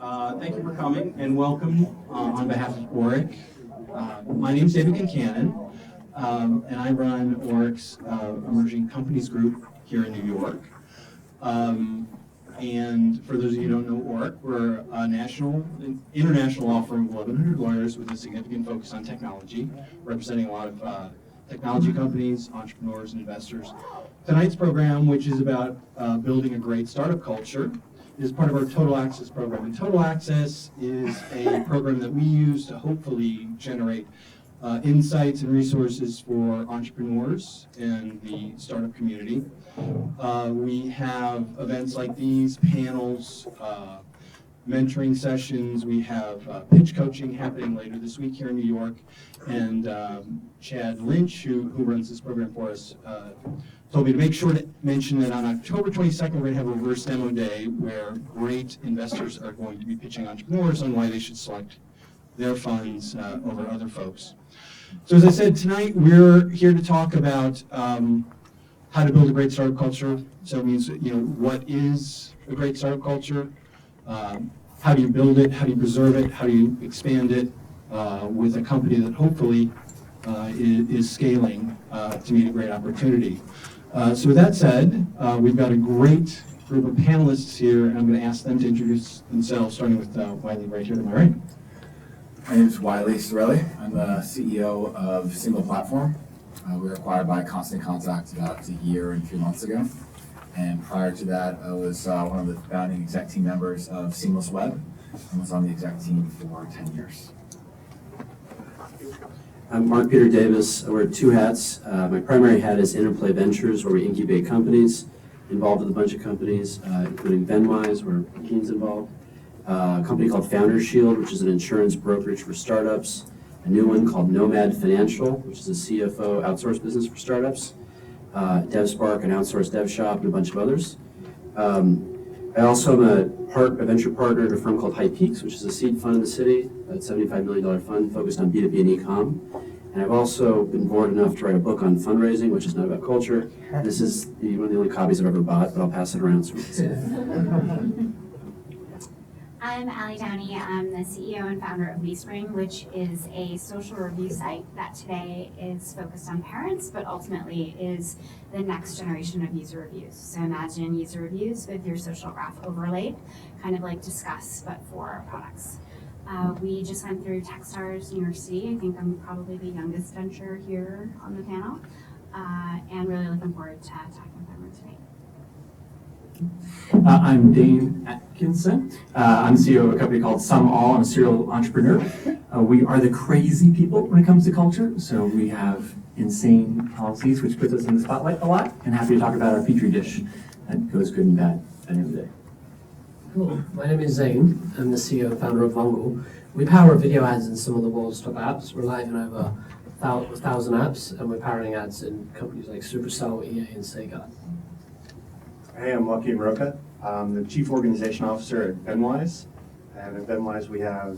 Thank you for coming and welcome on behalf of Orrick. My name is David Concannon, and I run Orrick's Emerging Companies Group here in New York. And for those of you who don't know Orrick, we're a international law firm of 1,100 lawyers with a significant focus on technology, representing a lot of technology companies, entrepreneurs, and investors. Tonight's program, which is about building a great startup culture, is part of our Total Access program. And Total Access is a program that we use to hopefully generate insights and resources for entrepreneurs and the startup community. We have events like these, panels, mentoring sessions. We have pitch coaching happening later this week here in New York. And Chad Lynch, who runs this program for us, told me to make sure to mention that on October 22nd, we're going to have a reverse demo day where great investors are going to be pitching entrepreneurs on why they should select their funds over other folks. So as I said, tonight we're here to talk about how to build a great startup culture. So it means, what is a great startup culture? How do you build it? How do you preserve it? How do you expand it with a company that hopefully is scaling to meet a great opportunity? So with that said, we've got a great group of panelists here, and I'm going to ask them to introduce themselves, starting with Wiley right here to my right. My name is Wiley Cerilli. I'm the CEO of SinglePlatform. We were acquired by Constant Contact about a year and 3 months ago. And prior to that, I was one of the founding exec team members of Seamless Web and was on the exec team for 10 years. I'm Mark Peter Davis. I wear 2 hats. My primary hat is Interplay Ventures, where we incubate companies, involved with a bunch of companies, including Venwise, where Joaquin's involved. A company called Founder Shield, which is an insurance brokerage for startups. A new one called Nomad Financial, which is a CFO outsource business for startups. DevSpark, an outsourced dev shop, and a bunch of others. I also am a venture partner at a firm called High Peaks, which is a seed fund in the city, a $75 million fund focused on B2B and e-com. And I've also been bored enough to write a book on fundraising, which is not about culture. This is one of the only copies I've ever bought, but I'll pass it around so we can see it. I'm Allyson Downey. I'm the CEO and founder of weeSpring, which is a social review site that today is focused on parents, but ultimately is the next generation of user reviews. So imagine user reviews with your social graph overlaid, kind of like Discuss, but for products. We just went through Techstars New York City. I think I'm probably the youngest venture here on the panel, and really looking forward to talking with everyone today. I'm Dane Atkinson. I'm CEO of a company called SumAll. I'm a serial entrepreneur. We are the crazy people when it comes to culture. So we have insane policies, which puts us in the spotlight a lot, and happy to talk about our petri dish that goes good and bad at the end of the day. Cool. My name is Zane. I'm the CEO and founder of Vongle. We power video ads in some of the world's top apps. We're live in over 1,000 apps, and we're powering ads in companies like Supercell, EA, and Sega. Hey, I'm Joaquin Roca. I'm the Chief Organization Officer at Venwise. And at Venwise, we have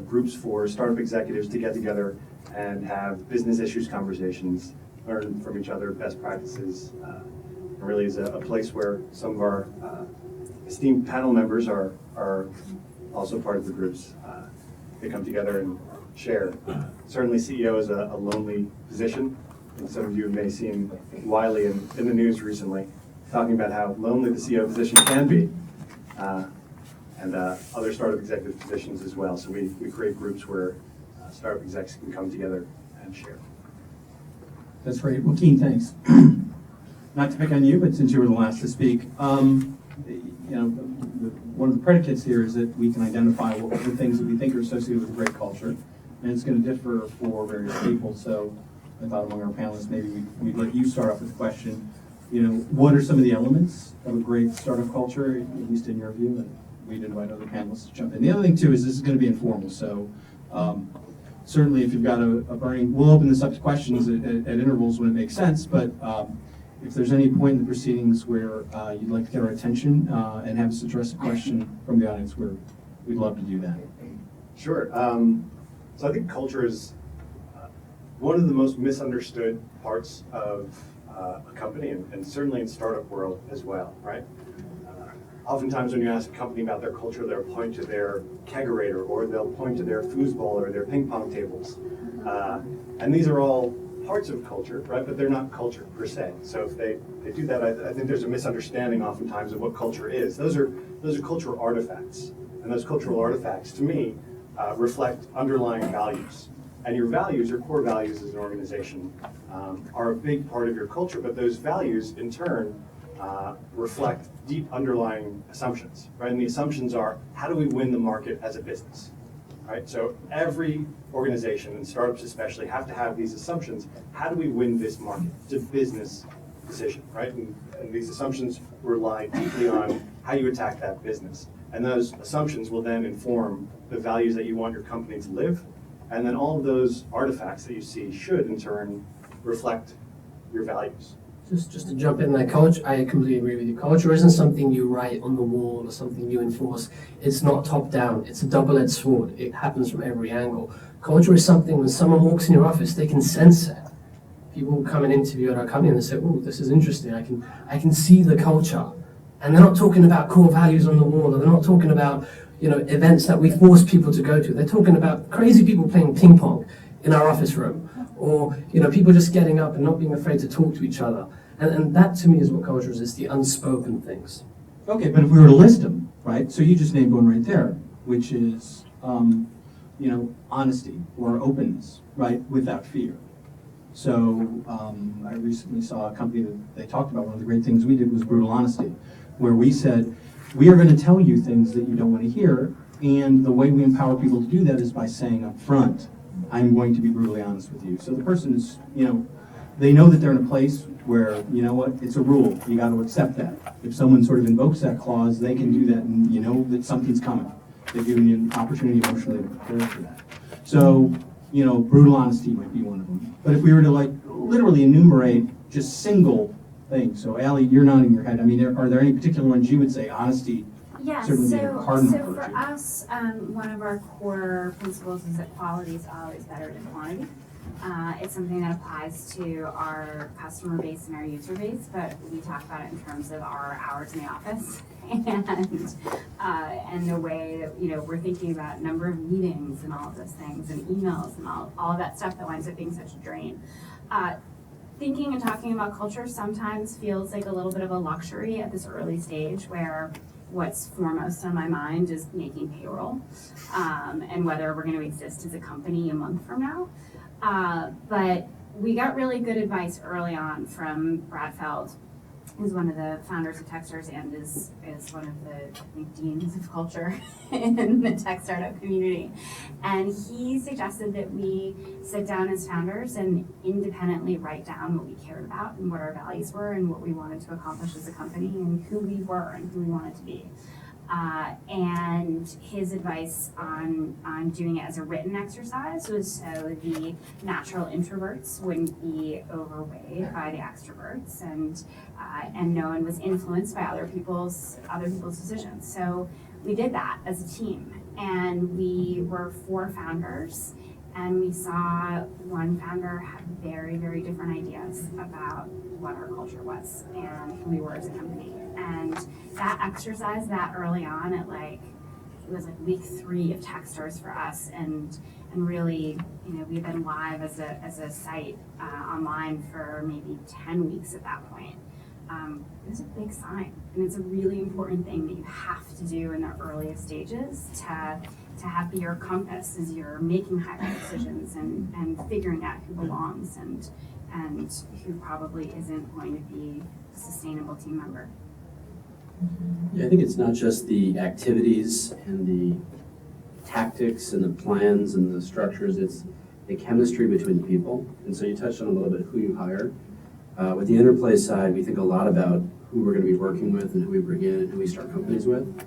groups for startup executives to get together and have business issues conversations, learn from each other, best practices. It really is a place where some of our esteemed panel members are also part of the groups. They come together and share. Certainly, CEO is a lonely position. And some of you may have seen Wiley in the news recently talking about how lonely the CEO position can be, and other startup executive positions as well. So we create groups where startup execs can come together and share. That's great. Joaquin, thanks. Not to pick on you, but since you were the last to speak, one of the predicates here is that we can identify what the things that we think are associated with a great culture, and it's going to differ for various people. So I thought among our panelists, maybe we'd let you start off with the question, what are some of the elements of a great startup culture, at least in your view, and we'd invite other panelists to jump in. The other thing, too, is this is going to be informal, so certainly if you've got a burning, we'll open this up to questions at intervals when it makes sense, but if there's any point in the proceedings where you'd like to get our attention and have us address a question from the audience, we'd love to do that. Sure. So I think culture is one of the most misunderstood parts of a company, and certainly in startup world as well, right? Oftentimes when you ask a company about their culture, they'll point to their kegerator, or they'll point to their foosball or their ping pong tables. And these are all parts of culture, right? But they're not culture per se. So if they do that, I think there's a misunderstanding oftentimes of what culture is. Those are cultural artifacts. And those cultural artifacts, to me, reflect underlying values. And your values, your core values as an organization, are a big part of your culture, but those values, in turn, reflect deep underlying assumptions, right? And the assumptions are, how do we win the market as a business, right? So every organization, and startups especially, have to have these assumptions. How do we win this market? It's a business decision, right? And these assumptions rely deeply on how you attack that business. And those assumptions will then inform the values that you want your company to live. And then all of those artifacts that you see should, in turn, reflect your values. Just to jump in there, I completely agree with you. Culture isn't something you write on the wall or something you enforce. It's not top down. It's a double-edged sword. It happens from every angle. Culture is something when someone walks in your office, they can sense it. People come and interview at our company and they say, "Oh, this is interesting. I can see the culture." And they're not talking about core values on the wall, or they're not talking about, events that we force people to go to. They're talking about crazy people playing ping pong in our office room, or people just getting up and not being afraid to talk to each other. And that to me is what culture is. It's the unspoken things. Okay, but if we were to list them, right? So you just named one right there, which is, honesty or openness, right? Without fear. So I recently saw a company that they talked about, one of the great things we did was brutal honesty, where we said, we are going to tell you things that you don't want to hear, and the way we empower people to do that is by saying up front, I'm going to be brutally honest with you. So the person is, they know that they're in a place where, it's a rule. You got to accept that. If someone sort of invokes that clause, they can do that, and you know that something's coming. They're giving you an opportunity emotionally to prepare for that. So, brutal honesty might be one of them. But if we were to literally enumerate just single things, so Allie, you're nodding your head. I mean, are there any particular ones you would say honesty? Yes, Certainly so, being a cardinal so for virtue. us, one of our core principles is that quality is always better than quantity. It's something that applies to our customer base and our user base, but we talk about it in terms of our hours in the office and the way that we're thinking about number of meetings and all of those things, and emails and all of that stuff that winds up being such a drain. Thinking and talking about culture sometimes feels like a little bit of a luxury at this early stage, where what's foremost on my mind is making payroll and whether we're going to exist as a company a month from now. But we got really good advice early on from Brad Feld, who's one of the founders of Techstars and is one of the, I think, deans of culture in the tech startup community. And he suggested that we sit down as founders and independently write down what we cared about and what our values were and what we wanted to accomplish as a company and who we were and who we wanted to be. And his advice on doing it as a written exercise was so the natural introverts wouldn't be overweighed by the extroverts, and no one was influenced by other people's decisions. So we did that as a team, and we were 4 founders, and we saw one founder have very, very different ideas about what our culture was and who we were as a company. And that exercise that early on it was week 3 of Techstars for us, and really, we've been live as a site online for maybe 10 weeks at that point. It was a big sign, and it's a really important thing that you have to do in the earliest stages to have be your compass as you're making hiring decisions and figuring out who belongs and who probably isn't going to be a sustainable team member. Yeah, I think it's not just the activities and the tactics and the plans and the structures, it's the chemistry between people. And so you touched on a little bit who you hire. With the Interplay side, we think a lot about who we're going to be working with and who we bring in and who we start companies with.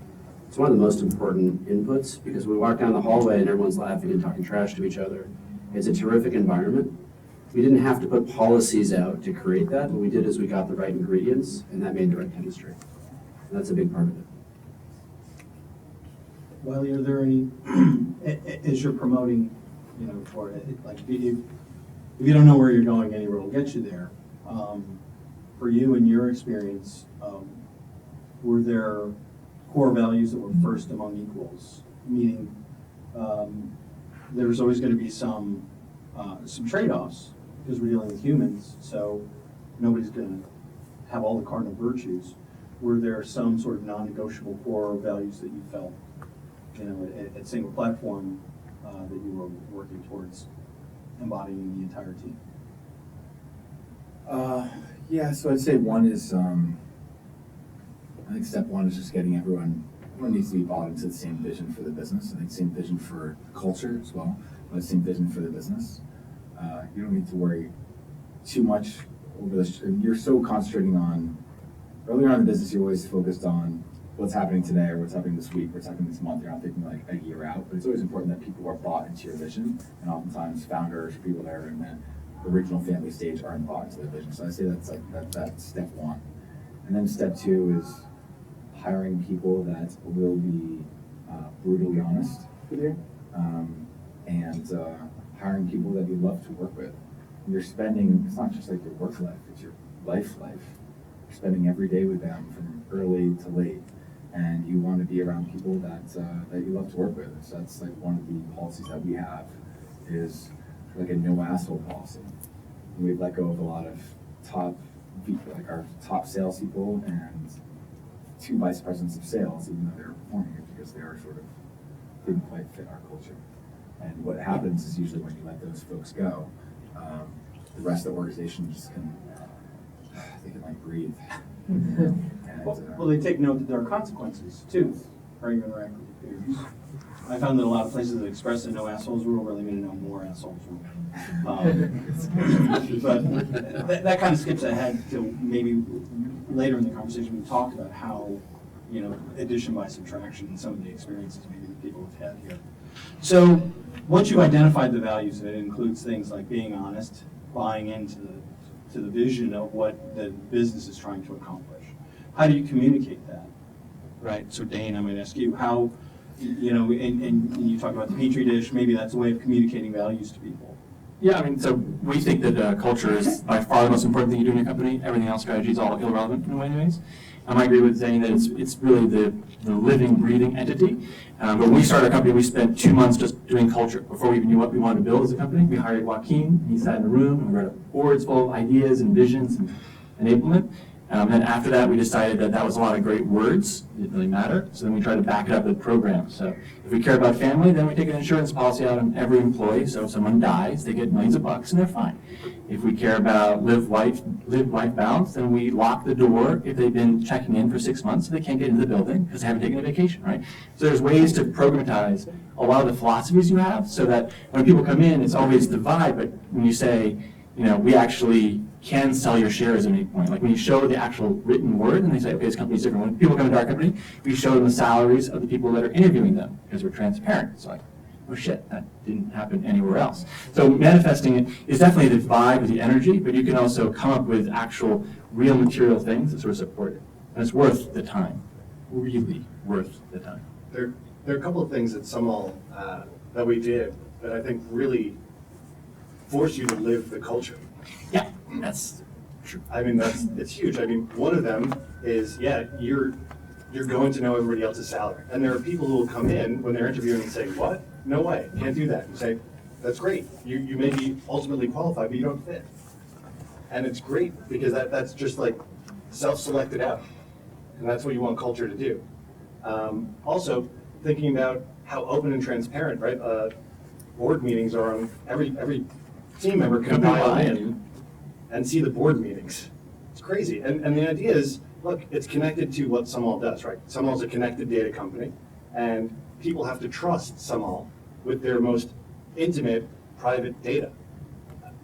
It's one of the most important inputs because we walk down the hallway and everyone's laughing and talking trash to each other. It's a terrific environment. We didn't have to put policies out to create that. What we did is we got the right ingredients, and that made the right chemistry. And that's a big part of it. Wiley, are there any, as you're promoting, for it, if you don't know where you're going, anywhere will get you there. For you and your experience, were there core values that were first among equals, meaning there's always going to be some trade-offs because we're dealing with humans, so nobody's going to have all the cardinal virtues. Were there some sort of non-negotiable core values that you felt, at SinglePlatform that you were working towards embodying the entire team? Yeah, so I'd say one is, I think step one is just getting everyone needs to be bought into the same vision for the business. I think same vision for the culture as well, but same vision for the business. You don't need to worry too much over this. You're so concentrating on, earlier on in the business, you're always focused on what's happening today or what's happening this week, what's happening this month. You're not thinking like a year out, but it's always important that people are bought into your vision. And oftentimes founders, people that are in the original family stage aren't bought into the vision. So I say that's like that's step one. And then step two is hiring people that will be brutally honest with you, and hiring people that you love to work with. You're spending, it's not just like your work life, it's your life. You're spending every day with them from early to late, and you want to be around people that you love to work with. So that's like one of the policies that we have is like a no asshole policy. We've let go of a lot of like our top salespeople and 2 vice presidents of sales, even though they were performing it because they are sort of didn't quite fit our culture. And what happens is usually when you let those folks go, the rest of the organization just can like breathe. And, Well, they take note that there are consequences too for your interaction with peers. I found that a lot of places that express the no assholes rule really mean no more assholes rule. But that kind of skips ahead to maybe later in the conversation we talk about how, addition by subtraction and some of the experiences maybe that people have had here. So once you've identified the values, it includes things like being honest, buying into the vision of what the business is trying to accomplish. How do you communicate that? Right. So Dane, I'm going to ask you how, and you talk about the Petri dish, maybe that's a way of communicating values to people. Yeah, I mean, so we think that culture is by far the most important thing you do in your company. Everything else, strategy, is all irrelevant in many ways. I agree with saying that it's really the living, breathing entity. But when we started our company, we spent 2 months just doing culture before we even knew what we wanted to build as a company. We hired Joaquin. He sat in a room and we wrote boards full of ideas and visions and enablement. And after that, we decided that was a lot of great words. It didn't really matter. So then we tried to back it up with programs. So if we care about family, then we take an insurance policy out on every employee. So if someone dies, they get millions of bucks and they're fine. If we care about live life balance, then we lock the door if they've been checking in for 6 months so they can't get into the building because they haven't taken a vacation, right? So there's ways to programatize a lot of the philosophies you have so that when people come in, it's always the vibe, but when you say, we actually can sell your shares at any point. Like when you show the actual written word and they say, okay, this company's different. When people come into our company, we show them the salaries of the people that are interviewing them because we're transparent. It's like, oh shit, that didn't happen anywhere else. So manifesting it is definitely the vibe or the energy, but you can also come up with actual real material things that sort of support it. And it's worth the time, really worth the time. There are a couple of things at SumAll that we did that I think really force you to live the culture. Yeah, that's true. I mean, it's huge. I mean, one of them is, you're going to know everybody else's salary. And there are people who will come in when they're interviewing and say, what? No way, can't do that. And say, that's great. You may be ultimately qualified, but you don't fit. And it's great because that's just like self-selected out. And that's what you want culture to do. Also, thinking about how open and transparent, right? Board meetings are on every team member can dial in and see the board meetings. It's crazy. And the idea is, look, it's connected to what SumAll does, right? SumAll's a connected data company, and people have to trust SumAll with their most intimate, private data.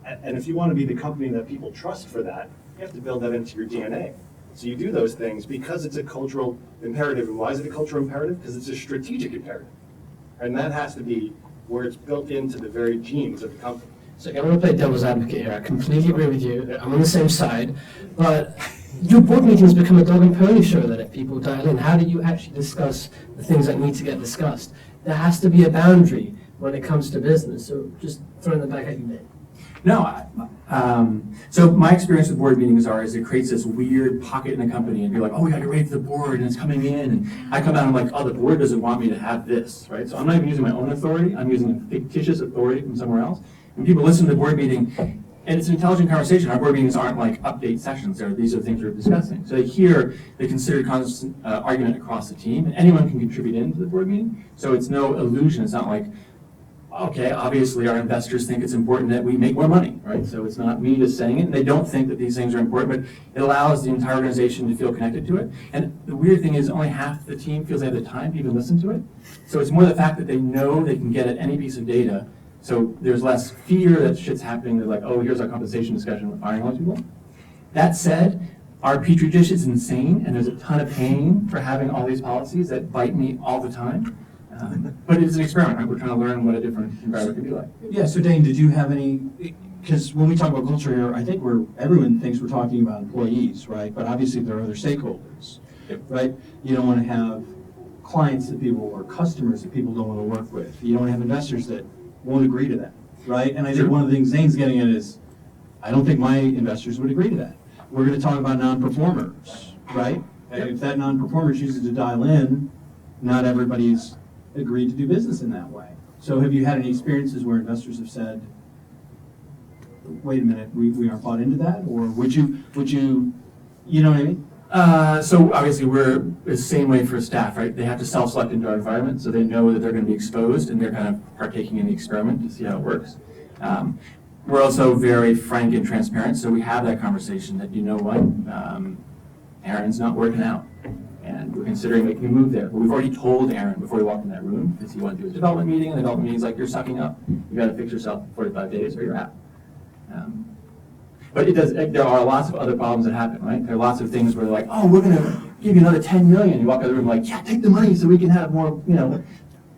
And if you want to be the company that people trust for that, you have to build that into your DNA. So you do those things because it's a cultural imperative. And why is it a cultural imperative? Because it's a strategic imperative. And that has to be where it's built into the very genes of the company. So I'm going to play devil's advocate here. I completely agree with you. I'm on the same side. But your board meetings become a dog and pony show that if people dial in. How do you actually discuss the things that need to get discussed? There has to be a boundary when it comes to business. So just throwing that back at you, Dave. No, so my experience with board meetings is it creates this weird pocket in the company, and you're like, oh, we got to get ready for the board, and it's coming in, and I come out and I'm like, oh, the board doesn't want me to have this, right? So I'm not even using my own authority, I'm using a fictitious authority from somewhere else. When people listen to the board meeting, and it's an intelligent conversation, our board meetings aren't like update sessions, these are things we're discussing. So they hear the considered constant argument across the team, and anyone can contribute into the board meeting, so it's no illusion, it's not like, okay, obviously our investors think it's important that we make more money, right? So it's not me just saying it, and they don't think that these things are important, but it allows the entire organization to feel connected to it. And the weird thing is only half the team feels they have the time to even listen to it. So it's more the fact that they know they can get at any piece of data, so there's less fear that shit's happening. They're like, oh, here's our compensation discussion, we're firing all these people. That said, our petri dish is insane, and there's a ton of pain for having all these policies that bite me all the time. But it's an experiment, right? We're trying to learn what a different environment can be like. Yeah, so Dane, did you have any, because when we talk about culture here, I think everyone thinks we're talking about employees, right? But obviously there are other stakeholders, right? You don't want to have clients that people, or customers that people don't want to work with. You don't want to have investors that won't agree to that, right? And I think one of the things Zane's getting at is, I don't think my investors would agree to that. We're going to talk about non-performers, right? If that non-performer chooses to dial in, not everybody's agreed to do business in that way. So have you had any experiences where investors have said, wait a minute, we aren't bought into that? Or would you know what I mean? So obviously we're the same way for staff, right? They have to self-select into our environment, so they know that they're going to be exposed, and they're kind of partaking in the experiment to see how it works. We're also very frank and transparent, so we have that conversation that, you know what, Aaron's not working out, and we're considering making a move there. But we've already told Aaron before he walked in that room, because he wanted to do a development meeting, and the development meeting's like, you're sucking up. You got to fix yourself in 45 days or you're out. But there are lots of other problems that happen, right? There are lots of things where they're like, oh, we're going to give you another 10 million. You walk out of the room like, yeah, take the money so we can have more,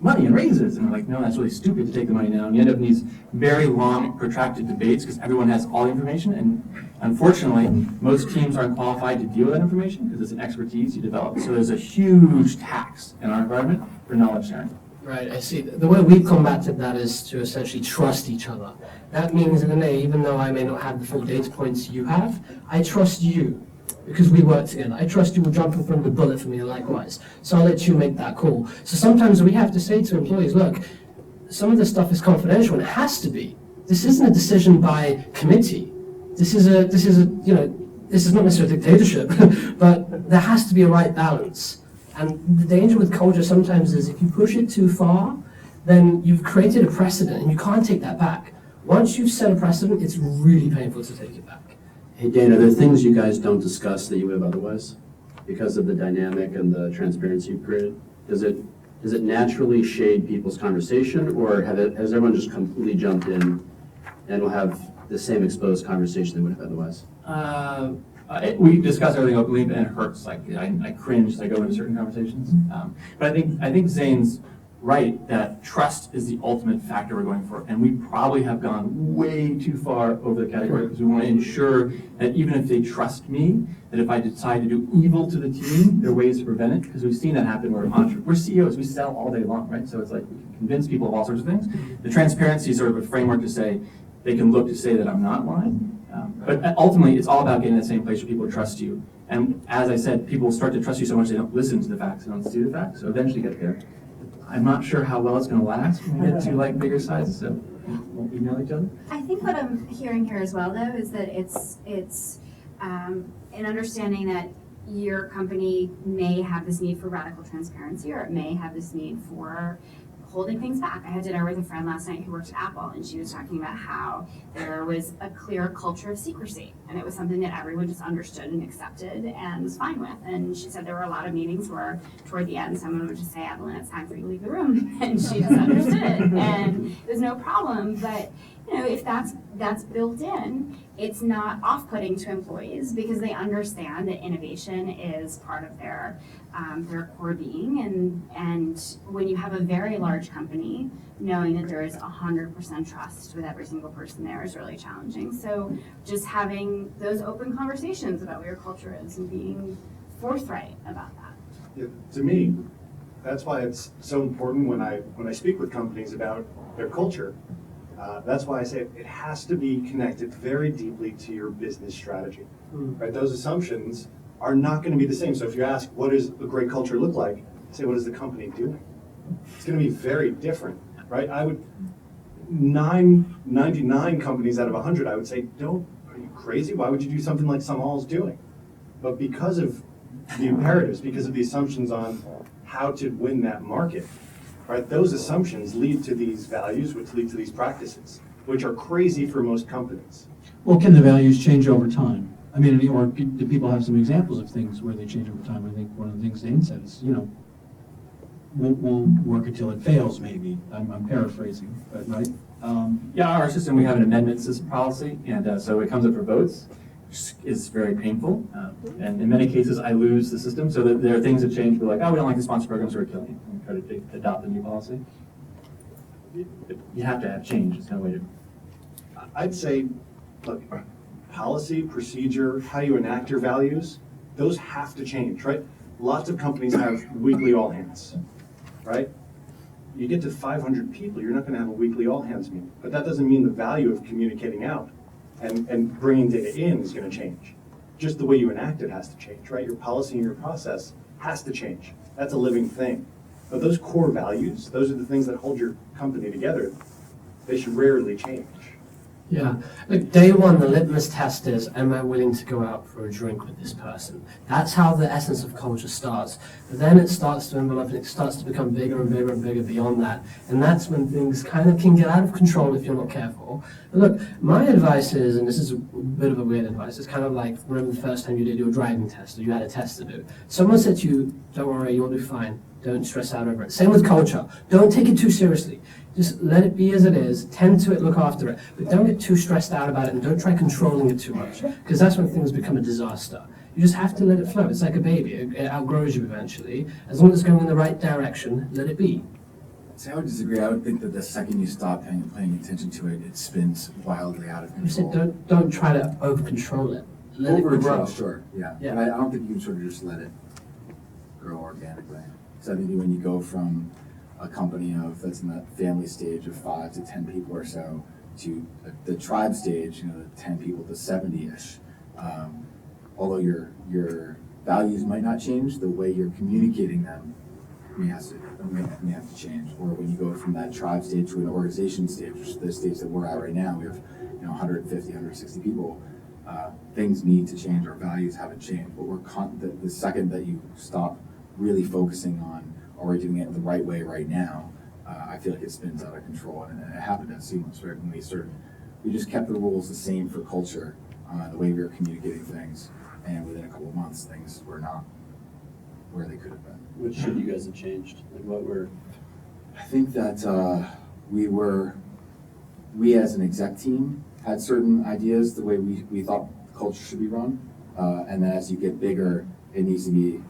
money and raises. And we're like, no, that's really stupid to take the money now. And you end up in these very long, protracted debates because everyone has all the information. And unfortunately, most teams aren't qualified to deal with that information because it's an expertise you develop. So there's a huge tax in our environment for knowledge sharing. Right, I see. The way we've combated that is to essentially trust each other. That means that even though I may not have the full data points you have, I trust you because we work together. I trust you will jump in front of the bullet for me and likewise. So I'll let you make that call. So sometimes we have to say to employees, look, some of this stuff is confidential and it has to be. This isn't a decision by committee. This is not necessarily a dictatorship, but there has to be a right balance. And the danger with culture sometimes is if you push it too far, then you've created a precedent and you can't take that back. Once you've set a precedent, it's really painful to take it back. Hey, Dane, are there things you guys don't discuss that you would have otherwise because of the dynamic and the transparency you've created? Does it naturally shade people's conversation, or has everyone just completely jumped in and will have the same exposed conversation they would have otherwise? We discuss everything openly, and it hurts. Like I cringe as I go into certain conversations. But I think Zane's right that trust is the ultimate factor we're going for, and we probably have gone way too far over the category because we want to ensure that even if they trust me, that if I decide to do evil to the team, there are ways to prevent it. Because we've seen that happen. We're CEOs. We sell all day long, right? So it's like we can convince people of all sorts of things. The transparency is sort of a framework to say they can look to say that I'm not lying. But ultimately, it's all about getting to the same place where people trust you. And as I said, people start to trust you so much they don't listen to the facts, they don't see the facts. So eventually get there. I'm not sure how well it's going to last when we get to bigger sizes, so we won't email each other. I think what I'm hearing here as well, though, is that it's an understanding that your company may have this need for radical transparency, or it may have this need for holding things back. I had dinner with a friend last night who worked at Apple, and she was talking about how there was a clear culture of secrecy, and it was something that everyone just understood and accepted and was fine with. And she said there were a lot of meetings where toward the end someone would just say, Evelyn, it's time for you to leave the room, and she just understood it, and there's no problem. But if that's built in, it's not off-putting to employees because they understand that innovation is part of their core being, and when you have a very large company, knowing that there is 100% trust with every single person there is really challenging. So just having those open conversations about what your culture is and being forthright about that. Yeah, to me, that's why it's so important when I speak with companies about their culture. That's why I say it has to be connected very deeply to your business strategy. Right? Those assumptions are not going to be the same. So if you ask, what does a great culture look like? Say, what is the company doing? It's going to be very different, right? 99 companies out of 100, I would say, are you crazy? Why would you do something like SumAll is doing? But because of the imperatives, because of the assumptions on how to win that market, right? Those assumptions lead to these values, which lead to these practices, which are crazy for most companies. Well, can the values change over time? I mean, or do people have some examples of things where they change over time? I think one of the things Dane said is, we'll work until it fails, maybe. I'm paraphrasing, but right? Yeah, our system, we have an amendment system policy, and so it comes up for votes, which is very painful. And in many cases, I lose the system, so that there are things that change. We're like, oh, we don't like the sponsor programs, so we're killing it. And we try to adopt a new policy. You have to have change. There's no way to. I'd say, look, policy, procedure, how you enact your values, those have to change, right? Lots of companies have weekly all hands, right? You get to 500 people, you're not going to have a weekly all hands meeting. But that doesn't mean the value of communicating out and bringing data in is going to change. Just the way you enact it has to change, right? Your policy and your process has to change. That's a living thing. But those core values, those are the things that hold your company together. They should rarely change. Yeah. Look, day one, the litmus test is, am I willing to go out for a drink with this person? That's how the essence of culture starts. But then it starts to envelop and it starts to become bigger and bigger and bigger beyond that. And that's when things kind of can get out of control if you're not careful. But look, my advice is, and this is a bit of a weird advice, it's kind of like, remember the first time you did your driving test or you had a test to do. Someone said to you, don't worry, you'll do fine. Don't stress out over it. Same with culture. Don't take it too seriously. Just let it be as it is, tend to it, look after it, but don't get too stressed out about it and don't try controlling it too much, because that's when things become a disaster. You just have to let it flow. It's like a baby. It outgrows you eventually. As long as it's going in the right direction, let it be. See, I would disagree. I would think that the second you stop paying attention to it, it spins wildly out of You said control. don't try to over-control it. Let it grow. Over-control, sure, yeah. Yeah. But I don't think you can sort of just let it grow organically. So I think when you go from a company that's in that family stage of 5 to 10 people or so to the tribe stage, the 10 people to 70-ish. Although your values might not change, the way you're communicating them may have to change. Or when you go from that tribe stage to an organization stage, which is the stage that we're at right now, we have 150, 160 people. Things need to change. Our values haven't changed, but the second that you stop really focusing on, are we doing it the right way right now? I feel like it spins out of control, and it happened at Seamless, right? When we just kept the rules the same for culture, the way we were communicating things, and within a couple of months, things were not where they could have been. What should you guys have changed? Like what were? I think that we as an exec team had certain ideas the way we thought culture should be run, and then as you get bigger, it needs to be.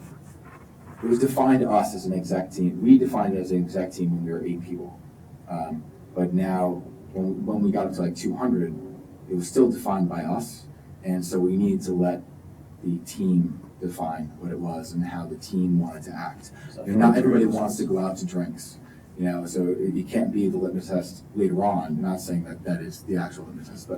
It was defined to us as an exec team. We defined it as an exec team when we were 8 people. But now, when we got up to like 200, it was still defined by us. And so we needed to let the team define what it was and how the team wanted to act. Not everybody wants to go out to drinks. So it can't be the litmus test later on. I'm not saying that is the actual litmus test,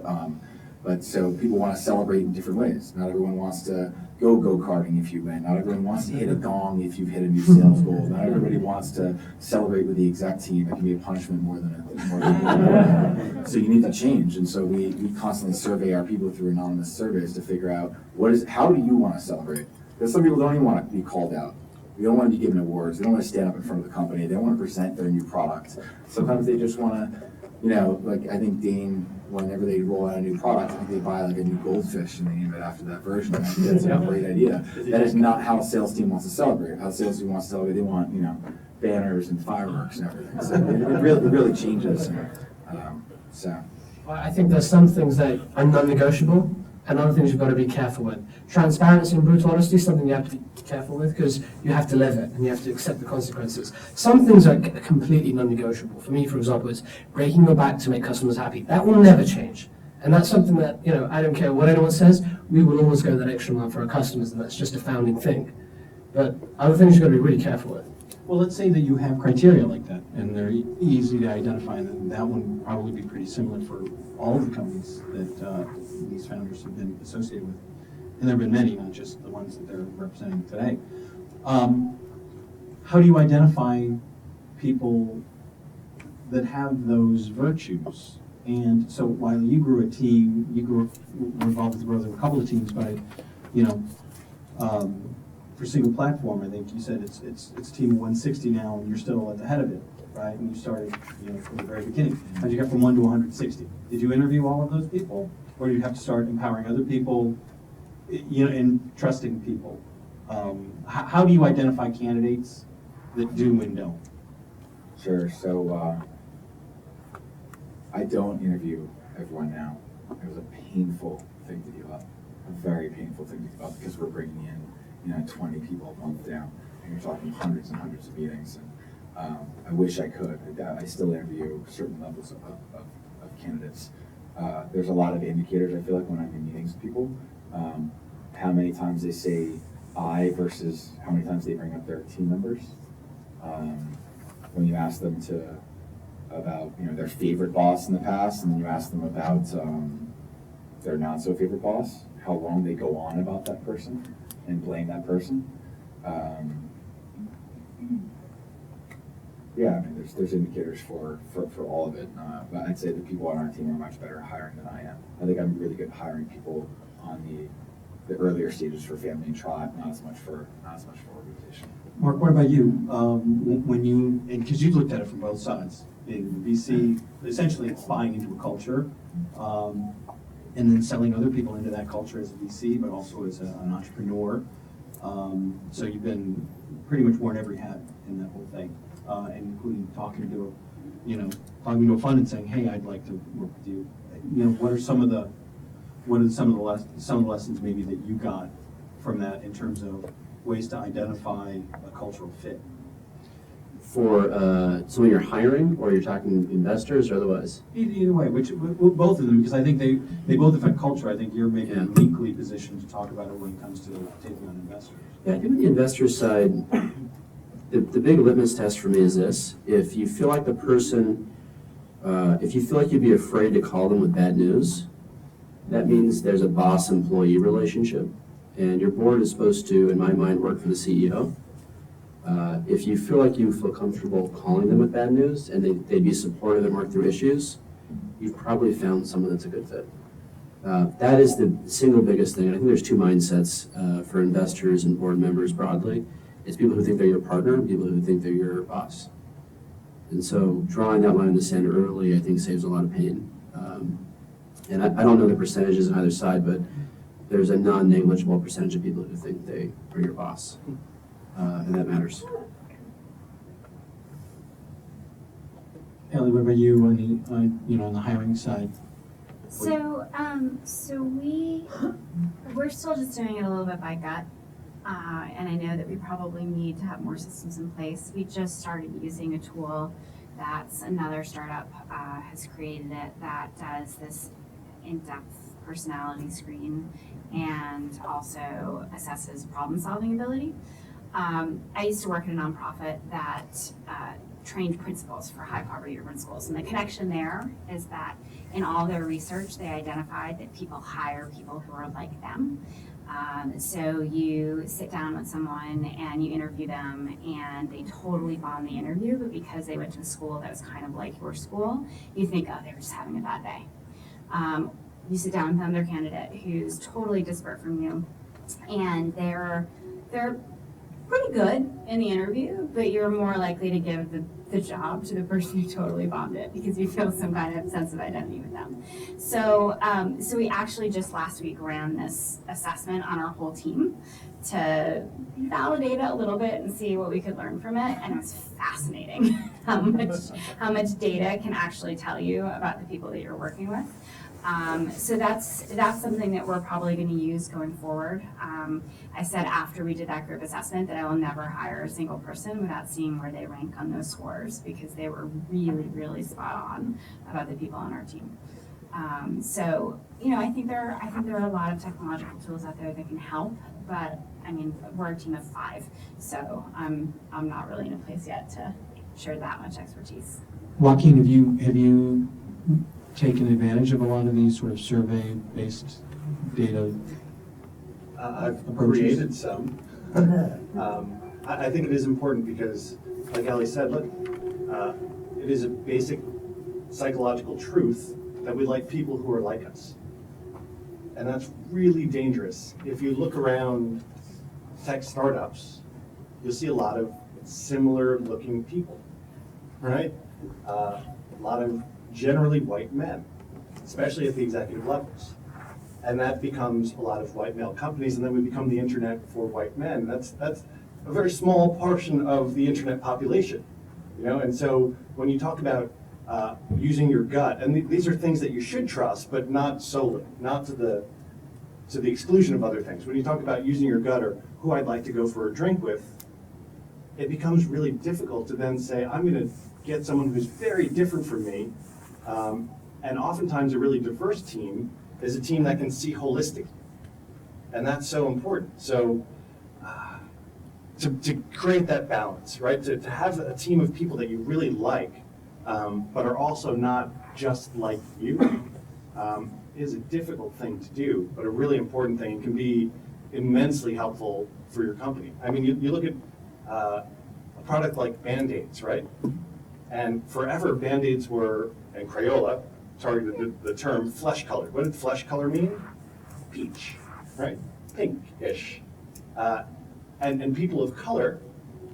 but so people want to celebrate in different ways. Not everyone wants to go karting if you win. Not everyone wants to hit a gong if you've hit a new sales goal. Not everybody wants to celebrate with the exec team. It can be a punishment more than So you need to change. And so we constantly survey our people through anonymous surveys to figure out how do you want to celebrate? Because some people don't even want to be called out. They don't want to be given awards. They don't want to stand up in front of the company. They don't want to present their new product. Sometimes they just want to, like I think Dane, whenever they roll out a new product, I think they buy like a new goldfish and they name it after that version. I think that's a great idea. That is not how a sales team wants to celebrate. How a sales team wants to celebrate, they want, banners and fireworks and everything. So it really changes. So. Well, I think there's some things that are non-negotiable and other things you've got to be careful with. Transparency and brutal honesty is something you have to be careful with because you have to live it and you have to accept the consequences. Some things are completely non-negotiable. For me, for example, is breaking your back to make customers happy. That will never change. And that's something that, I don't care what anyone says, we will always go that extra mile for our customers, and that's just a founding thing. But other things you've got to be really careful with. Well, let's say that you have criteria like that, and they're easy to identify, and that one would probably be pretty similar for all of the companies that these founders have been associated with. And there have been many, not just the ones that they're representing today. How do you identify people that have those virtues? And so, Wiley, you grew a team, were involved with the growth of a couple of teams, but, for SinglePlatform, I think you said it's team of 160 now, and you're still at the head of it, right? And you started, from the very beginning. How'd you get from 1 to 160? Did you interview all of those people, or do you have to start empowering other people, and trusting people? How do you identify candidates that do and don't? Sure. So I don't interview everyone now. It was a painful thing to give up, a very painful thing to give up, because we're bringing in 20 people a month down, and you're talking hundreds and hundreds of meetings. And I wish I could. I still interview certain levels of candidates. There's a lot of indicators, I feel like, when I'm in meetings with people. How many times they say I versus how many times they bring up their team members. When you ask them about their favorite boss in the past, and then you ask them about their not so favorite boss, how long they go on about that person and blame that person. Yeah, I mean, there's indicators for all of it, but I'd say the people on our team are much better at hiring than I am. I think I'm really good at hiring people on the earlier stages for family and tribe, not as much for organization. Mark, what about you? Because you've looked at it from both sides, being the VC, essentially it's buying into a culture, and then selling other people into that culture as a VC, but also as an entrepreneur. So you've been pretty much worn every hat in that whole thing, including talking to a fund and saying, "Hey, I'd like to work with you." What are some of the lessons maybe that you got from that in terms of ways to identify a cultural fit? For someone you're hiring, or you're talking investors, or otherwise? Either way, both of them, because I think they both affect culture. I think you're maybe uniquely positioned to talk about it when it comes to taking on investors. Yeah, I think on the investor side, the big litmus test for me is this: if you feel like the person, if you feel like you'd be afraid to call them with bad news, that means there's a boss-employee relationship, and your board is supposed to, in my mind, work for the CEO. If you feel comfortable calling them with bad news, and they'd be supportive and work through issues, you've probably found someone that's a good fit. That is the single biggest thing. And I think there's two mindsets for investors and board members broadly. It's people who think they're your partner and people who think they're your boss. And so drawing that line in the sand early, I think, saves a lot of pain. And I don't know the percentages on either side, but there's a non-negligible percentage of people who think they are your boss. And that matters. Ellie, what about you on the hiring side? So we're still just doing it a little bit by gut. And I know that we probably need to have more systems in place. We just started using a tool that's another startup has created it that does this in-depth personality screen and also assesses problem-solving ability. I used to work in a nonprofit that trained principals for high-poverty urban schools, and the connection there is that in all their research, they identified that people hire people who are like them. So you sit down with someone and you interview them, and they totally bomb the interview, but because they went to a school that was kind of like your school, you think, oh, they were just having a bad day. You sit down with another candidate who's totally disparate from you, and they're pretty good in the interview, but you're more likely to give the job to the person who totally bombed it because you feel some kind of sense of identity with them. So we actually just last week ran this assessment on our whole team to validate it a little bit and see what we could learn from it, and it was fascinating how much data can actually tell you about the people that you're working with. So that's something that we're probably going to use going forward. I said after we did that group assessment that I will never hire a single person without seeing where they rank on those scores, because they were really, really spot on about the people on our team. So I think there are a lot of technological tools out there that can help, but I mean, we're a team of 5, so I'm not really in a place yet to share that much expertise. Joaquin, have you taken advantage of a lot of these sort of survey-based data? I've Approaches. created some. I think it is important because, like Ali said, look, it is a basic psychological truth that we like people who are like us. And that's really dangerous. If you look around tech startups, you'll see a lot of similar looking people, right? A lot of generally white men, especially at the executive levels. And that becomes a lot of white male companies, and then we become the internet for white men. That's a very small portion of the internet population, you know. And so when you talk about using your gut, and these are things that you should trust, but not solely, not to the exclusion of other things. When you talk about using your gut or who I'd like to go for a drink with, it becomes really difficult to then say, I'm going to get someone who's very different from me. And oftentimes a really diverse team is a team that can see holistically. And that's so important. So to create that balance, right? To have a team of people that you really like, but are also not just like you, is a difficult thing to do, but a really important thing. It can be immensely helpful for your company. I mean, you look at a product like Band-Aids, right? And forever, Band-Aids were, and Crayola targeted the term flesh colored. What did flesh color mean? Peach, right? Pink-ish. And people of color,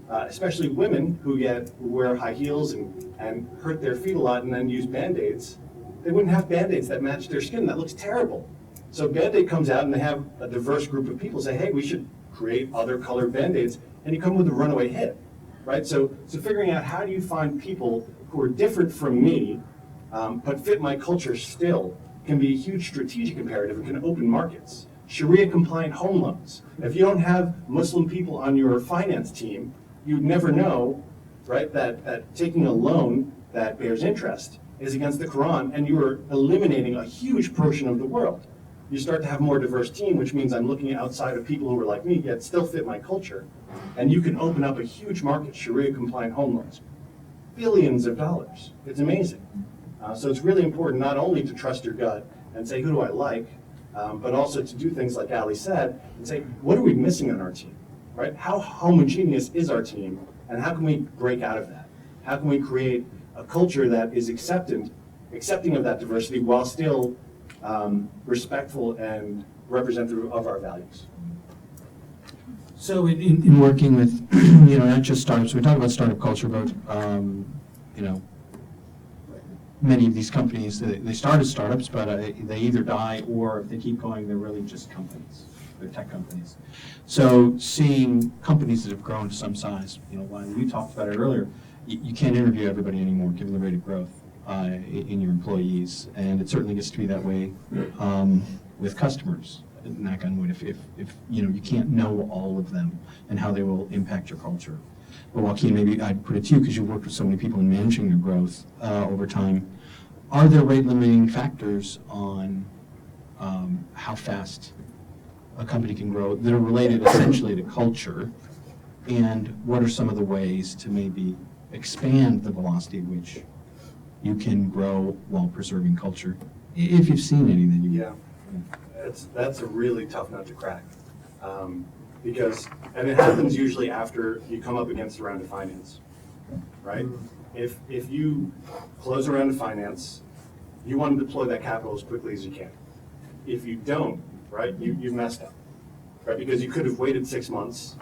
especially women who wear high heels and hurt their feet a lot and then use Band-Aids, they wouldn't have Band-Aids that match their skin. That looks terrible. So Band-Aid comes out and they have a diverse group of people say, hey, we should create other colored Band-Aids, and you come with a runaway hit, right? So figuring out how do you find people who are different from me, but fit my culture still, can be a huge strategic imperative and can open markets. Sharia-compliant home loans. If you don't have Muslim people on your finance team, you'd never know, right, that taking a loan that bears interest is against the Quran, and you are eliminating a huge portion of the world. You start to have a more diverse team, which means I'm looking outside of people who are like me, yet still fit my culture, and you can open up a huge market, Sharia-compliant home loans. Billions of dollars. It's amazing. So it's really important not only to trust your gut and say, who do I like, but also to do things like Ali said, and say, what are we missing on our team, right? How homogeneous is our team, and how can we break out of that? How can we create a culture that is accepting of that diversity while still respectful and representative of our values? So in working with, not just startups, we talk about startup culture, but, many of these companies, they start as startups, but they either die or if they keep going, they're really just companies. They're tech companies. So seeing companies that have grown to some size, Wiley, you talked about it earlier, you can't interview everybody anymore given the rate of growth in your employees. And it certainly gets to be that way with customers. Knock on wood, if you can't know all of them and how they will impact your culture. But Joaquin, maybe I'd put it to you because you've worked with so many people in managing their growth over time. Are there rate-limiting factors on how fast a company can grow that are related essentially to culture? And what are some of the ways to maybe expand the velocity at which you can grow while preserving culture? If you've seen any that you... Yeah. That's a really tough nut to crack, because it happens usually after you come up against a round of finance, right? If you close a round of finance, you want to deploy that capital as quickly as you can. If you don't, right, you've messed up, right? Because you could have waited 6 months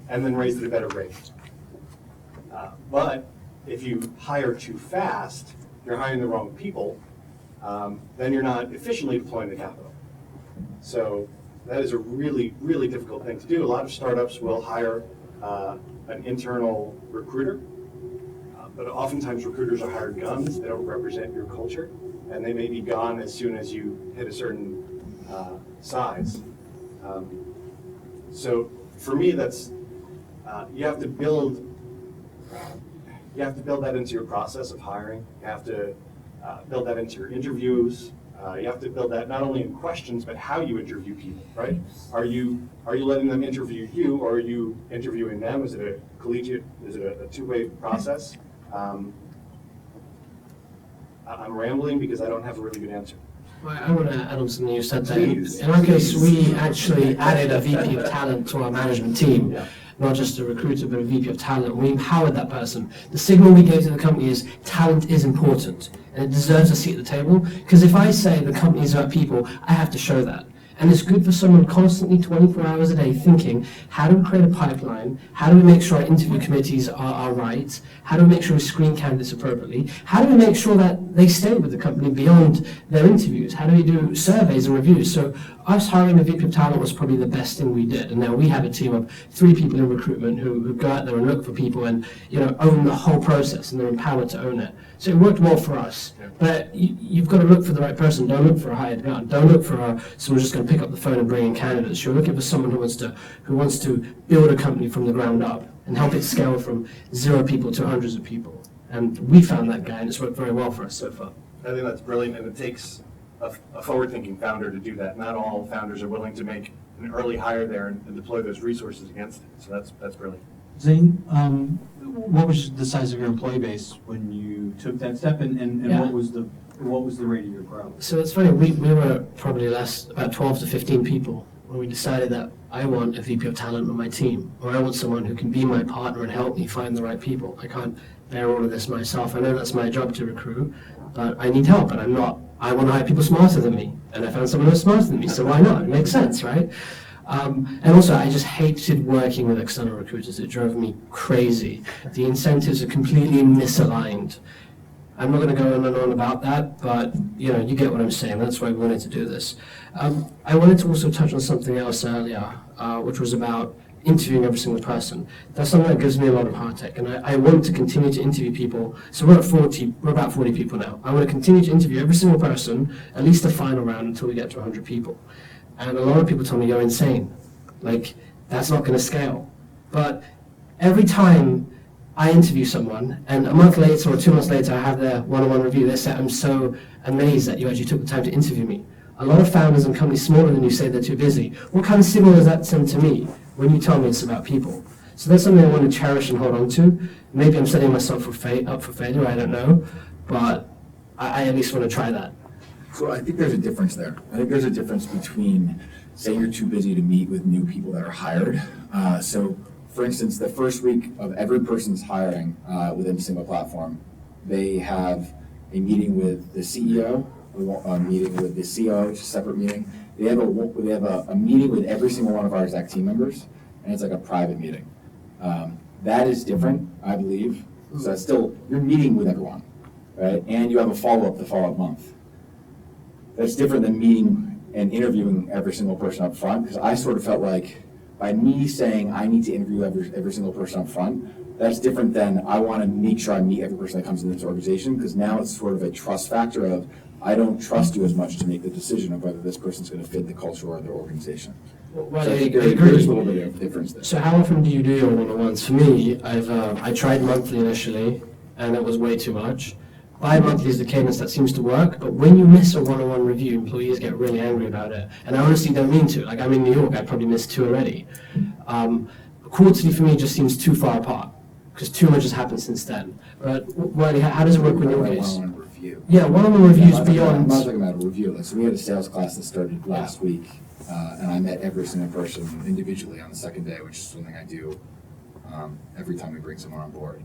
and then raised at a better rate. But if you hire too fast, you're hiring the wrong people, then you're not efficiently deploying the capital. So that is a really, really difficult thing to do. A lot of startups will hire an internal recruiter, but oftentimes recruiters are hired guns. They don't represent your culture, and they may be gone as soon as you hit a certain size. So for me, that's you have to build that into your process of hiring. You have to build that into your interviews. You have to build that not only in questions, but how you interview people, right? Are you letting them interview you, or are you interviewing them? Is it a collegiate, is it a two-way process? I'm rambling because I don't have a really good answer. Well, I want to add on something you said there. Please. In our case, we actually added a VP of talent to our management team. Yeah. Not just a recruiter, but a VP of talent. We empowered that person. The signal we gave to the company is talent is important, and it deserves a seat at the table. Because if I say the company is about people, I have to show that. And it's good for someone constantly 24 hours a day thinking, how do we create a pipeline? How do we make sure our interview committees are right? How do we make sure we screen candidates appropriately? How do we make sure that they stay with the company beyond their interviews? How do we do surveys and reviews? So us hiring a VP of talent was probably the best thing we did. And now we have a team of 3 people in recruitment who go out there and look for people and own the whole process, and they're empowered to own it. So it worked well for us. But you've got to look for the right person. Don't look for a hired gun. Don't look for someone who's just going to pick up the phone and bring in candidates. You're looking for someone who wants to build a company from the ground up and help it scale from 0 people to hundreds of people. And we found that guy, and it's worked very well for us so far. I think that's brilliant, and it takes a forward-thinking founder to do that. Not all founders are willing to make an early hire there and deploy those resources against it. So that's brilliant. Zane, what was the size of your employee base when you took that step, and Yeah. what was the rate of your growth? So it's funny, we were probably about 12 to 15 people when we decided that I want a VP of talent on my team, or I want someone who can be my partner and help me find the right people. I can't bear all of this myself. I know that's my job to recruit, but I need help, and I want to hire people smarter than me, and I found someone who's smarter than me, so why not? It makes sense, right? And also, I just hated working with external recruiters. It drove me crazy. The incentives are completely misaligned. I'm not going to go on and on about that, but you get what I'm saying. That's why we wanted to do this. I wanted to also touch on something else earlier, which was about interviewing every single person. That's something that gives me a lot of heartache, and I want to continue to interview people. So we're about 40 people now. I want to continue to interview every single person, at least the final round, until we get to 100 people. And a lot of people tell me, you're insane. Like, that's not going to scale. But every time I interview someone, and a month later or 2 months later I have their one-on-one review, they say, I'm so amazed that you actually took the time to interview me. A lot of founders and companies smaller than you say they're too busy. What kind of signal does that send to me when you tell me it's about people? So that's something I want to cherish and hold on to. Maybe I'm setting myself up for failure, I don't know. But I at least want to try that. So I think there's a difference there. I think there's a difference between saying you're too busy to meet with new people that are hired. So for instance, the first week of every person's hiring within SinglePlatform, they have a meeting with the CEO, a meeting with the COO, which is a separate meeting. They have a meeting with every single one of our exec team members, and it's like a private meeting. That is different, I believe. So that's still, you're meeting with everyone, right? And you have a follow-up the follow-up month. That's different than meeting and interviewing every single person up front, because I sort of felt like by me saying I need to interview every single person up front, that's different than I want to make sure I meet every person that comes into this organization, because now it's sort of a trust factor of I don't trust you as much to make the decision of whether this person's going to fit the culture or their organization. Well, So I think I there's agree. a little bit of difference there. So how often do you do your one-on-ones? For me, I tried monthly initially, and it was way too much. Bi-monthly is the cadence that seems to work, but when you miss a one-on-one review, employees get really angry about it. And I honestly don't mean to. Like, I'm in New York, I probably missed 2 already. Quarterly for me just seems too far apart, because too much has happened since then. But Wiley, how does it work in your case? One-on-one review. Yeah, one-on-one reviews I'm beyond. not talking about a review. Like, so we had a sales class that started last week, and I met every single person individually on the second day, which is something I do every time we bring someone on board.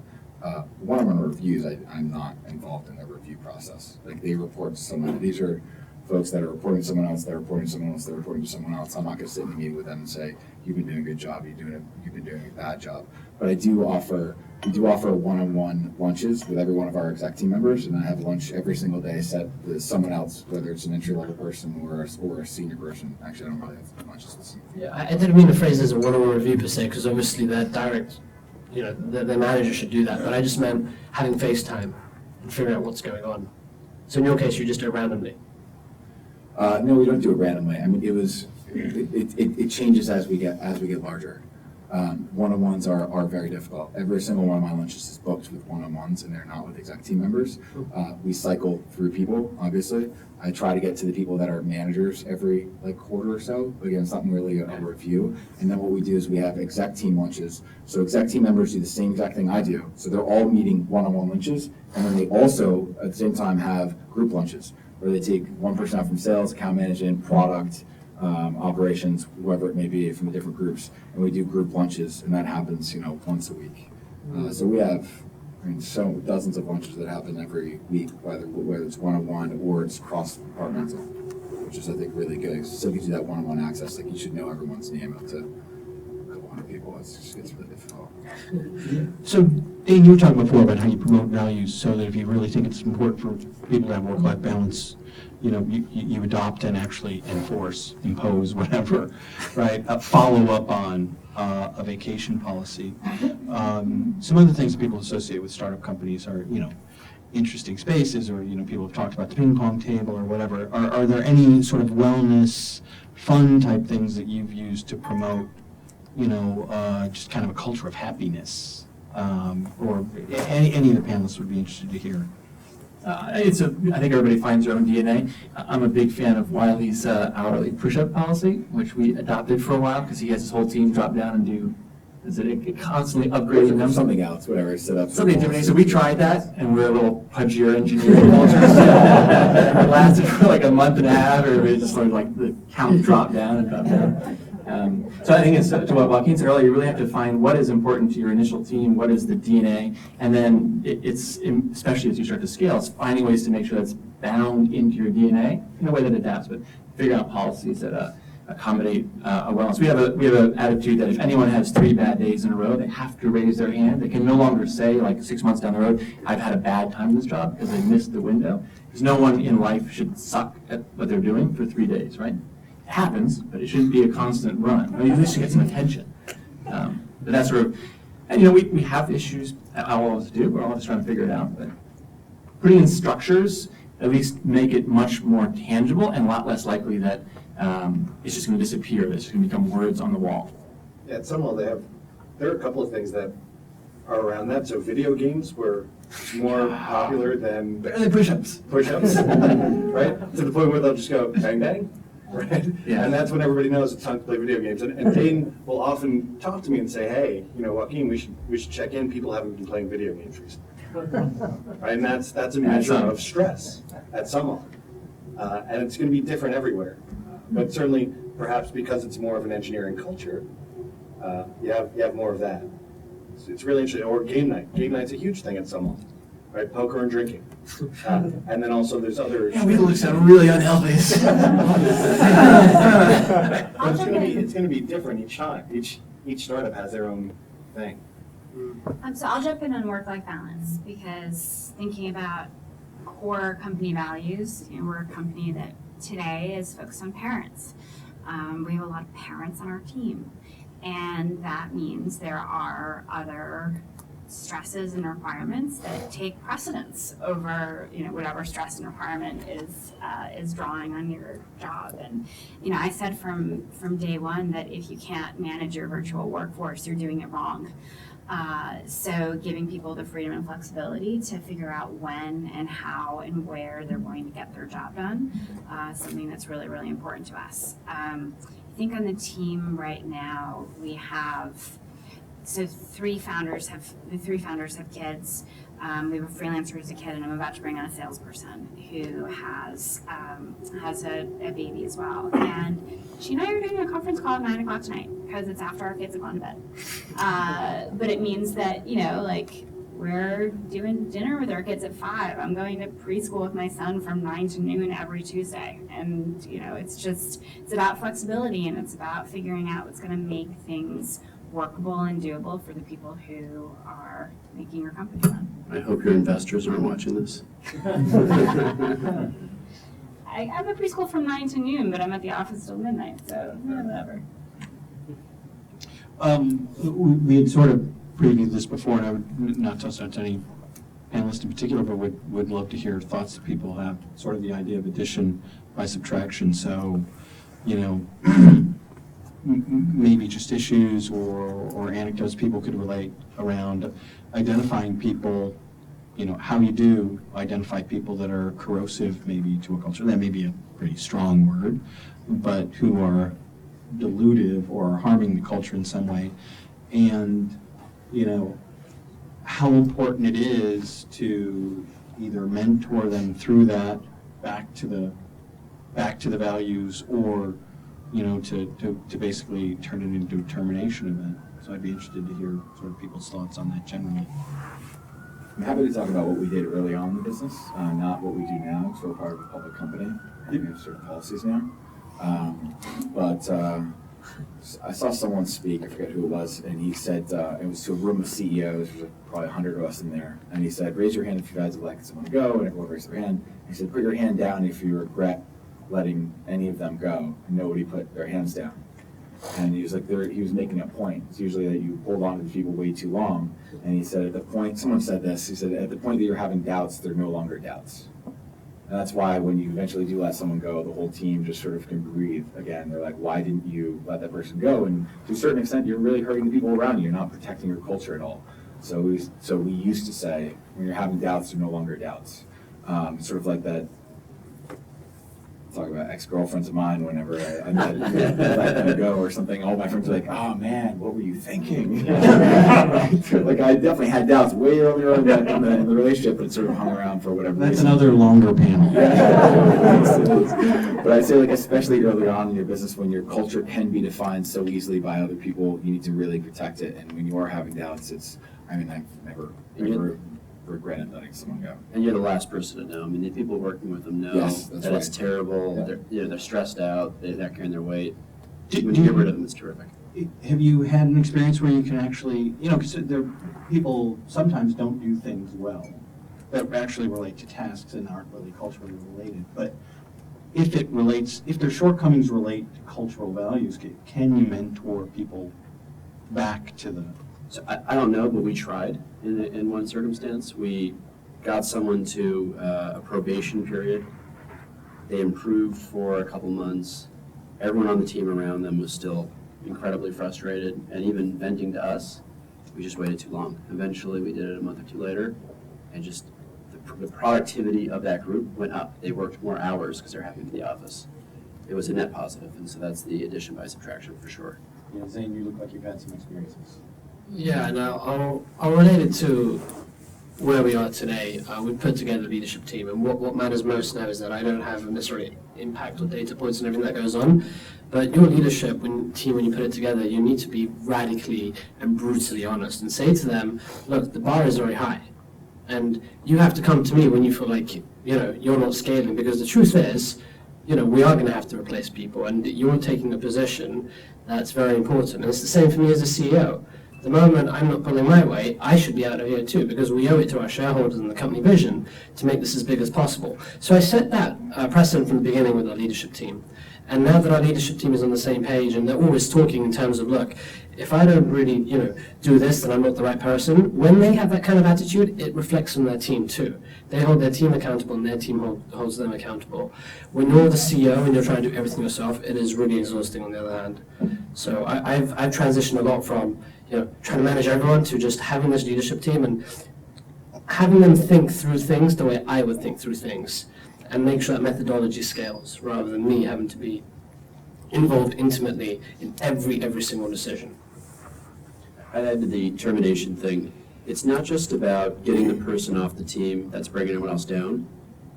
One-on-one reviews, I'm not involved in the review process. Like, they report to someone. These are folks that are reporting to someone else, they're reporting to someone else, they're reporting to someone else. I'm not going to sit in a meeting with them and say, you've been doing a good job, you've been doing a bad job. But we do offer one-on-one lunches with every one of our exec team members, and I have lunch every single day set with someone else, whether it's an entry-level person or a senior person. Actually, I don't really have lunches with senior. Yeah, I didn't mean to phrase it as a one-on-one review per se, because obviously they're direct, the manager should do that, but I just meant having FaceTime and figuring out what's going on. So in your case, you just do it randomly. No, we don't do it randomly. I mean, it changes as we get larger. One-on-ones are very difficult. Every single one of my lunches is booked with one-on-ones, and they're not with exec team members. We cycle through people, obviously. I try to get to the people that are managers every quarter or so. Again, it's not really a review. And then what we do is we have exec team lunches. So exec team members do the same exact thing I do. So they're all meeting one-on-one lunches, and then they also at the same time have group lunches where they take one person out from sales, account management, product, operations, whoever it may be from the different groups, and we do group lunches, and that happens, once a week. So we have, so dozens of lunches that happen every week, whether it's one-on-one or it's cross-departmental, which is, I think, really good. So gives you that one-on-one access. You should know everyone's name up to a couple hundred people. It just gets really difficult. So, Dane, you were talking before about how you promote values so that if you really think it's important for people to have work-life balance, you adopt and actually impose, whatever, right? Follow up on a vacation policy. Some other things that people associate with startup companies are, interesting spaces, or people have talked about the ping pong table or whatever. Are there any sort of wellness, fun type things that you've used to promote, just kind of a culture of happiness? Or any of the panelists would be interested to hear. I think everybody finds their own DNA. I'm a big fan of Wiley's hourly push-up policy, which we adopted for a while because he has his whole team drop down and do, constantly upgrading them. Something else, whatever, set up. Something different. So we tried that, and we're a little pudgier engineering culture. It lasted for a month and a half, or we just learned the count drop down and drop down. So I think it's to what Joaquin said earlier, you really have to find what is important to your initial team, what is the DNA, and then it's, especially as you start to scale, it's finding ways to make sure that's bound into your DNA in a way that adapts, but figure out policies that accommodate a wellness. We have an attitude that if anyone has 3 bad days in a row, they have to raise their hand. They can no longer say 6 months down the road, I've had a bad time in this job because they missed the window. Because no one in life should suck at what they're doing for 3 days, right? It happens, but it shouldn't be a constant run. I mean, at least you get some attention. But that's sort of, and we have issues, all of us do, we're all just trying to figure it out. But putting in structures at least make it much more tangible and a lot less likely that it's just going to disappear. It's just going to become words on the wall. Yeah, at SumAll there are a couple of things that are around that. So video games were more popular than push-ups. Push-ups, right? To the point where they'll just go bang bang, right? Yeah. And that's when everybody knows it's time to play video games. And Dane will often talk to me and say, hey, Joaquin, we should check in. People haven't been playing video games recently. Right? And that's a measure of stress at SumAll. And it's going to be different everywhere. But certainly, perhaps because it's more of an engineering culture, you have more of that. It's really interesting. Or game night. Game night's a huge thing at SumAll, right? Poker and drinking. And then also there's other. Yeah, we look sound really unhealthy. But it's going to be different each time. Each startup has their own thing. So I'll jump in on work-life balance, because thinking about core company values, we're a company that today is focused on parents. We have a lot of parents on our team, and that means there are other stresses and requirements that take precedence over whatever stress and requirement is drawing on your job. And I said from day one that if you can't manage your virtual workforce, you're doing it wrong. So giving people the freedom and flexibility to figure out when and how and where they're going to get their job done, something that's really, really important to us. I think on the team right now we have, so the three founders have kids. We have a freelancer who's a kid, and I'm about to bring on a salesperson who has a baby as well. And she and I are doing a conference call at 9 o'clock tonight because it's after our kids have gone to bed. But it means that, we're doing dinner with our kids at 5. I'm going to preschool with my son from 9 to noon every Tuesday. And, it's about flexibility, and it's about figuring out what's going to make things workable and doable for the people who are making your company run. I hope your investors aren't watching this. I'm at preschool from 9 to noon, but I'm at the office till midnight, so whatever. We had sort of previewed this before, and I would not touch on any panelists in particular, but would love to hear thoughts that people have, sort of the idea of addition by subtraction. So, maybe just issues or anecdotes people could relate around identifying people, how you do identify people that are corrosive maybe to a culture. That may be a pretty strong word, but who are dilutive or harming the culture in some way. And, how important it is to either mentor them through that back to the values, or to basically turn it into a termination event. So I'd be interested to hear sort of people's thoughts on that generally. I'm happy to talk about what we did early on in the business, not what we do now, because we're part of a public company, and we have certain policies now. But I saw someone speak, I forget who it was, and he said, it was to a room of CEOs, there was probably 100 of us in there, and he said, raise your hand if you guys would like someone to go, and everyone raised their hand. He said, put your hand down if you regret letting any of them go, and nobody put their hands down. And he was like, he was making a point. It's usually that you hold on to people way too long. And he said, at the point, someone said this, he said, at the point that you're having doubts, they're no longer doubts. And that's why when you eventually do let someone go, the whole team just sort of can breathe again. They're like, why didn't you let that person go? And to a certain extent, you're really hurting the people around you. You're not protecting your culture at all. So we used to say, when you're having doubts, they're no longer doubts. Sort of like that. Talk about ex-girlfriends of mine whenever I let them go or something. All my friends are like, oh man, what were you thinking? Like I definitely had doubts way earlier in the relationship, but it sort of hung around for whatever That's reason. another longer panel. But I'd say like especially early on in your business when your culture can be defined so easily by other people, you need to really protect it. And when you are having doubts, I've never regretted letting someone go. And you're the last person to know. I mean, the people working with them know Yes, that's that it's right. terrible. Yeah. They're stressed out. They're not carrying their weight. Do When you you- get rid of them, it's terrific. Have you had an experience where you can actually, because people sometimes don't do things well that actually relate to tasks and aren't really culturally related, but if their shortcomings relate to cultural values, can you mentor people back to the... So I don't know, but we tried in one circumstance. We got someone to a probation period. They improved for a couple months. Everyone on the team around them was still incredibly frustrated and even venting to us. We just waited too long. Eventually, we did it a month or two later, and just the productivity of that group went up. They worked more hours because they're happy in the office. It was a net positive, and so that's the addition by subtraction for sure. Zane, you look like you've had some experiences. Yeah, now I'll relate it to where we are today. We've put together a leadership team, and what matters most now is that I don't have necessarily impact or data points and everything that goes on, but your leadership team, when you put it together, you need to be radically and brutally honest and say to them, look, the bar is very high, and you have to come to me when you feel like you're not scaling, because the truth is, we are going to have to replace people, and you're taking a position that's very important. And it's the same for me as a CEO. The moment I'm not pulling my weight, I should be out of here too, because we owe it to our shareholders and the company vision to make this as big as possible. So I set that precedent from the beginning with our leadership team. And now that our leadership team is on the same page and they're always talking in terms of, look, if I don't really, do this, then I'm not the right person. When they have that kind of attitude, it reflects on their team too. They hold their team accountable and their team holds them accountable. When you're the CEO and you're trying to do everything yourself, it is really exhausting on the other hand. So I've transitioned a lot from, trying to manage everyone to just having this leadership team and having them think through things the way I would think through things, and make sure that methodology scales rather than me having to be involved intimately in every single decision. I'd add to the termination thing. It's not just about getting the person off the team that's bringing everyone else down.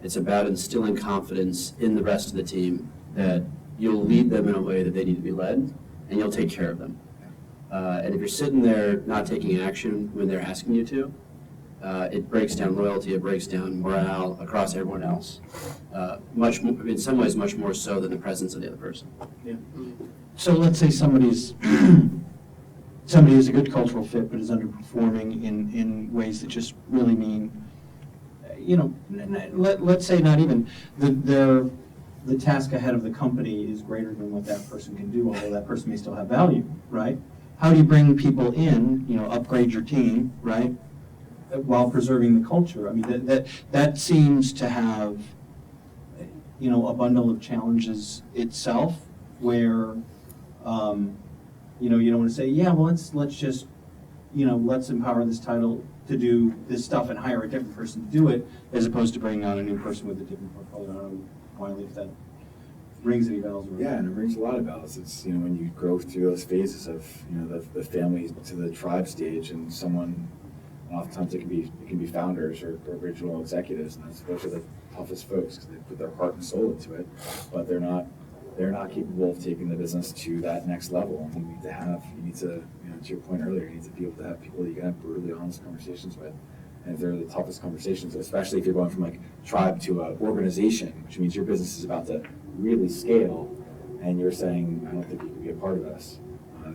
It's about instilling confidence in the rest of the team that you'll lead them in a way that they need to be led, and you'll take care of them. And if you're sitting there not taking action when they're asking you to, it breaks down loyalty, it breaks down morale across everyone else. In some ways, much more so than the presence of the other person. Yeah. So let's say somebody is a good cultural fit but is underperforming in ways that just really mean, let's say not even the task ahead of the company is greater than what that person can do, although that person may still have value, right? How do you bring people in, upgrade your team, right, while preserving the culture? I mean, that seems to have, a bundle of challenges itself, where You know, you don't want to say, yeah, well, let's just, you know, let's empower this title to do this stuff and hire a different person to do it, as opposed to bringing on a new person with a different portfolio. I don't know, Wiley, if that rings any bells. Or Yeah, and it rings a lot of bells. It's, you know, when you go through those phases of, you know, the family to the tribe stage, and someone, oftentimes it can be founders or original executives, and those are the toughest folks because they put their heart and soul into it, but they're not capable of taking the business to that next level. And you need to, you know, to your point earlier, you need to be able to have people that you can have brutally honest conversations with. And they're the toughest conversations, especially if you're going from like tribe to an organization, which means your business is about to really scale, and you're saying, I don't think you can be a part of this.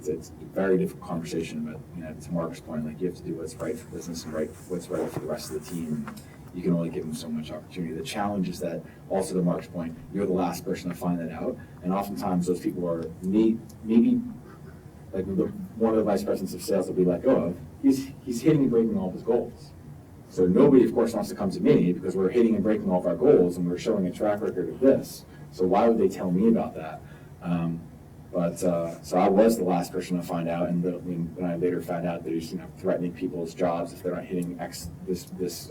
It's a very difficult conversation, but, you know, to Mark's point, like, you have to do what's right for business and what's right for the rest of the team. You can only give them so much opportunity. The challenge is that, also to Mark's point, you're the last person to find that out, and oftentimes those people are maybe like one of the vice presidents of sales that we let go of. He's hitting and breaking all of his goals. So nobody, of course, wants to come to me because we're hitting and breaking all of our goals and we're showing a track record of this. So why would they tell me about that? So I was the last person to find out, and when I later found out that he's, you know, threatening people's jobs if they're not hitting this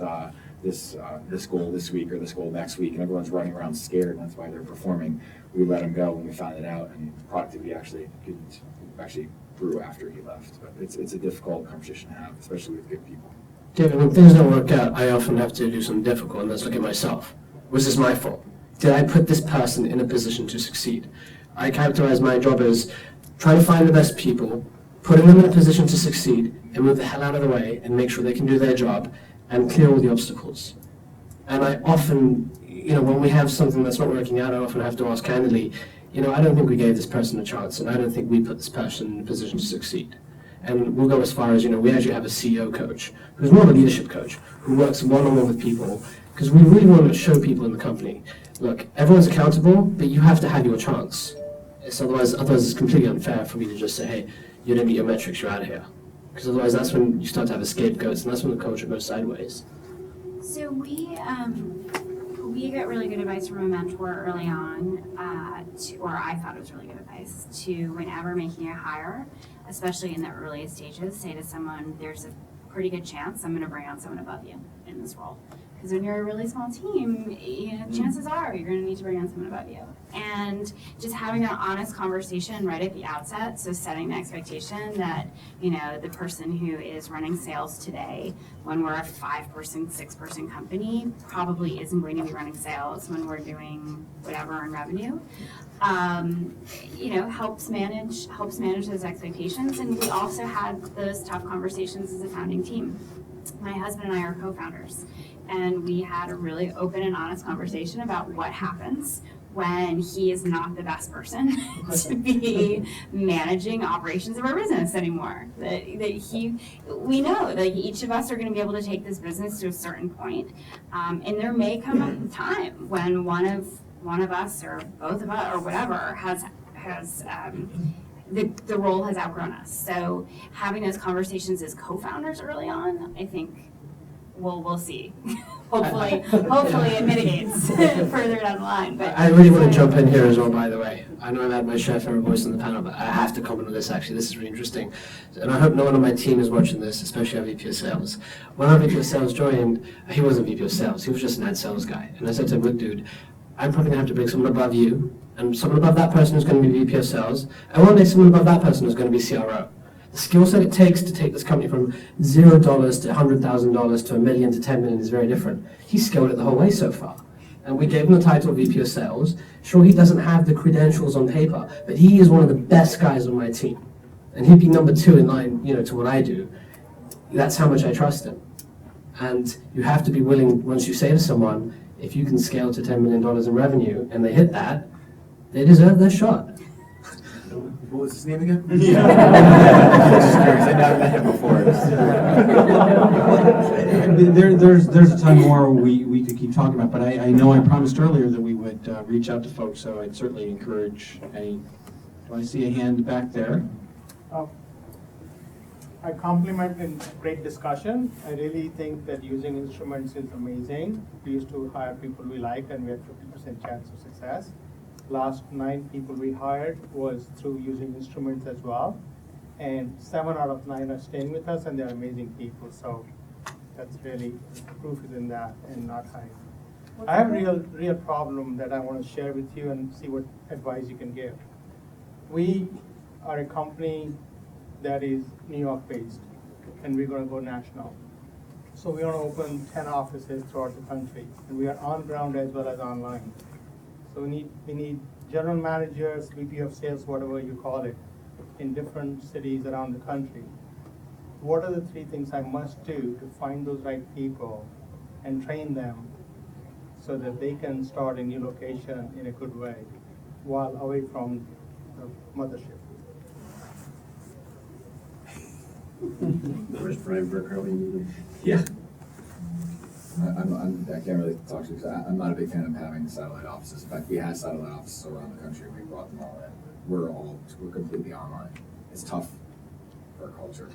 goal this week or this goal next week, and everyone's running around scared, and that's why they're performing. We let him go when we found it out, and productivity actually grew after he left. But it's a difficult conversation to have, especially with good people. David, when things don't work out, I often have to do something difficult, and let's look at myself. Was this my fault? Did I put this person in a position to succeed? I characterize my job as trying to find the best people, putting them in a position to succeed, and move the hell out of the way and make sure they can do their job and clear all the obstacles. And I often, you know, when we have something that's not working out, I often have to ask candidly, you know, I don't think we gave this person a chance, and I don't think we put this person in a position to succeed. And we'll go as far as, you know, we actually have a CEO coach who's more of a leadership coach who works one-on-one with people, because we really want to show people in the company, look, everyone's accountable, but you have to have your chance. Otherwise it's completely unfair for me to just say, hey, you didn't meet your metrics, you're out of here. Because otherwise that's when you start to have a scapegoats, and that's when the culture goes sideways. So we get really good advice from a mentor early on, or I thought it was really good advice, to whenever making a hire, especially in the earliest stages, say to someone, there's a pretty good chance I'm going to bring on someone above you in this role. Because when you're a really small team, you know, chances are you're going to need to bring on someone above you. And just having an honest conversation right at the outset, so setting the expectation that, you know, the person who is running sales today, when we're a 5-person, 6-person company, probably isn't going to be running sales when we're doing whatever in revenue. You know, helps manage those expectations. And we also had those tough conversations as a founding team. My husband and I are co-founders, and we had a really open and honest conversation about what happens when he is not the best person to be managing operations of our business anymore. We know that each of us are going to be able to take this business to a certain point, and there may come a time when one of us or both of us or whatever has the role has outgrown us. So having those conversations as co-founders early on, I think we'll see. Hopefully it mitigates further down the line. But I really want to jump in here as well, by the way. I know I've had my share favorite voice on the panel, but I have to comment on this actually. This is really interesting. And I hope no one on my team is watching this, especially our VP of Sales. When our VP of Sales joined, he wasn't VP of Sales, he was just an ad sales guy. And I said to him, look, dude, I'm probably going to have to bring someone above you, and someone above that person is going to be VP of Sales, and one day someone above that person is going to be CRO. The skill set it takes to take this company from $0 to $100,000 to $1 million to $10 million is very different. He scaled it the whole way so far. And we gave him the title of VP of Sales. Sure, he doesn't have the credentials on paper, but he is one of the best guys on my team. And he'd be number 2 in line, you know, to what I do. That's how much I trust him. And you have to be willing, once you say to someone, if you can scale to $10 million in revenue and they hit that, they deserve their shot. What was his name again? I met him before. There's a ton more we could keep talking about, but I know I promised earlier that we would reach out to folks, so I'd certainly encourage any. Do I see a hand back there? I compliment in great discussion. I really think that using instruments is amazing. We used to hire people we like, and we had 50% chance of success. last 9 people we hired was through using instruments as well. And 7 out of 9 are staying with us, and they're amazing people. So that's really proof is in that and not hiring. I have a real problem that I want to share with you and see what advice you can give. We are a company that is New York based, and we're going to go national. So we want to open 10 offices throughout the country, and we are on ground as well as online. So we need general managers, VP of sales, whatever you call it, in different cities around the country. What are the 3 things I must do to find those right people and train them so that they can start a new location in a good way while away from the mothership? Where's Brian Burker? We need him. Yeah. I can't really talk to you because I'm not a big fan of having satellite offices. In fact, we had satellite offices around the country. We brought them all in. We're completely online. It's tough for our culture.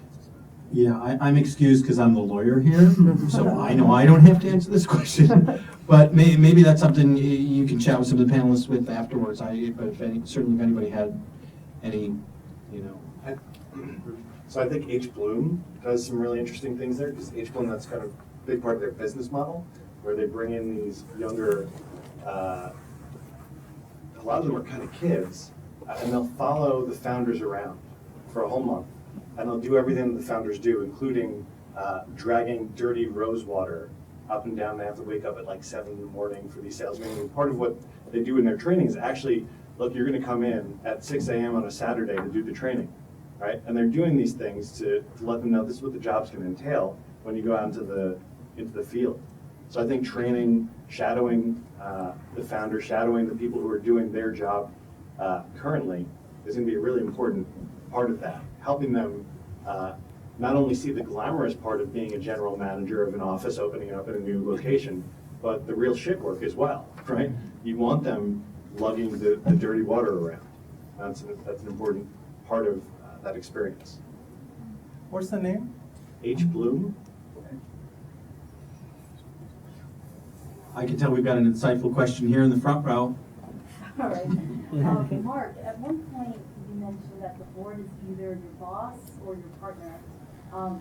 Yeah, I'm excused because I'm the lawyer here, so I know I don't have to answer this question. But maybe that's something you can chat with some of the panelists with afterwards. But certainly if anybody had any, So I think H. Bloom does some really interesting things there, because H. Bloom, that's kind of a big part of their business model, where they bring in these younger, a lot of them are kind of kids, and they'll follow the founders around for a whole month. And they'll do everything that the founders do, including dragging dirty rose water up and down. They have to wake up at like 7 in the morning for these sales meetings. And part of what they do in their training is actually, look, you're going to come in at 6 a.m. on a Saturday to do the training, right? And they're doing these things to let them know this is what the job's going to entail when you go out into the field. So I think training, shadowing the founder, shadowing the people who are doing their job currently is going to be a really important part of that, helping them not only see the glamorous part of being a general manager of an office opening up in a new location, but the real shit work as well, right? You want them lugging the dirty water around. That's an important part of that experience. What's the name? H. Bloom. I can tell we've got an insightful question here in the front row. All right. Mark, at one point you mentioned that the board is either your boss or your partner.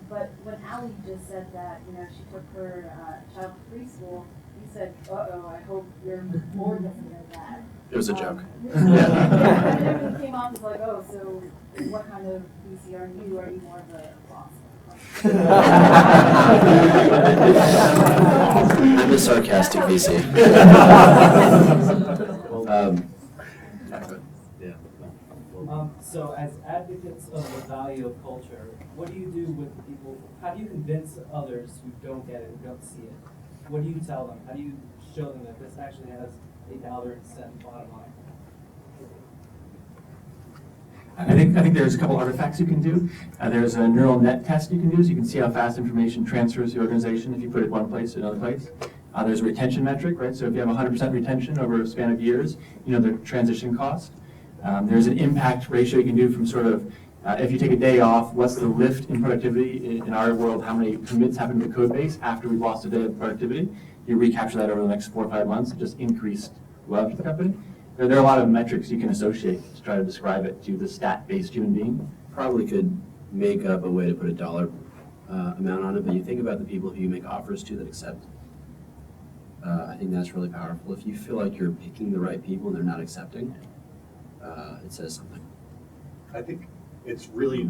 But when Allie just said that, she took her child to preschool, you said, "Uh-oh, I hope your board doesn't know that." It was a joke. And then it came off as like, oh, so what kind of VC are you? Are you more of a boss? I'm a sarcastic VC. So as advocates of the value of culture, what do you do with the people? How do you convince others who don't get it, who don't see it? What do you tell them? How do you show them that this actually has a $1.00 bottom line? I think there's a couple artifacts you can do. There's a neural net test you can do, so you can see how fast information transfers to the organization if you put it one place to another place. There's a retention metric, right? So if you have 100% retention over a span of years, you know the transition cost. There's an impact ratio you can do from sort of, if you take a day off, what's the lift in productivity in our world, how many commits happen to the code base after we've lost a day of productivity. You recapture that over the next 4 or 5 months, it just increased love to the company. There are a lot of metrics you can associate to try to describe it to the stat-based human being. Probably could make up a way to put a dollar amount on it, but you think about the people who you make offers to that accept. I think that's really powerful. If you feel like you're picking the right people and they're not accepting, it says something. I think it's really,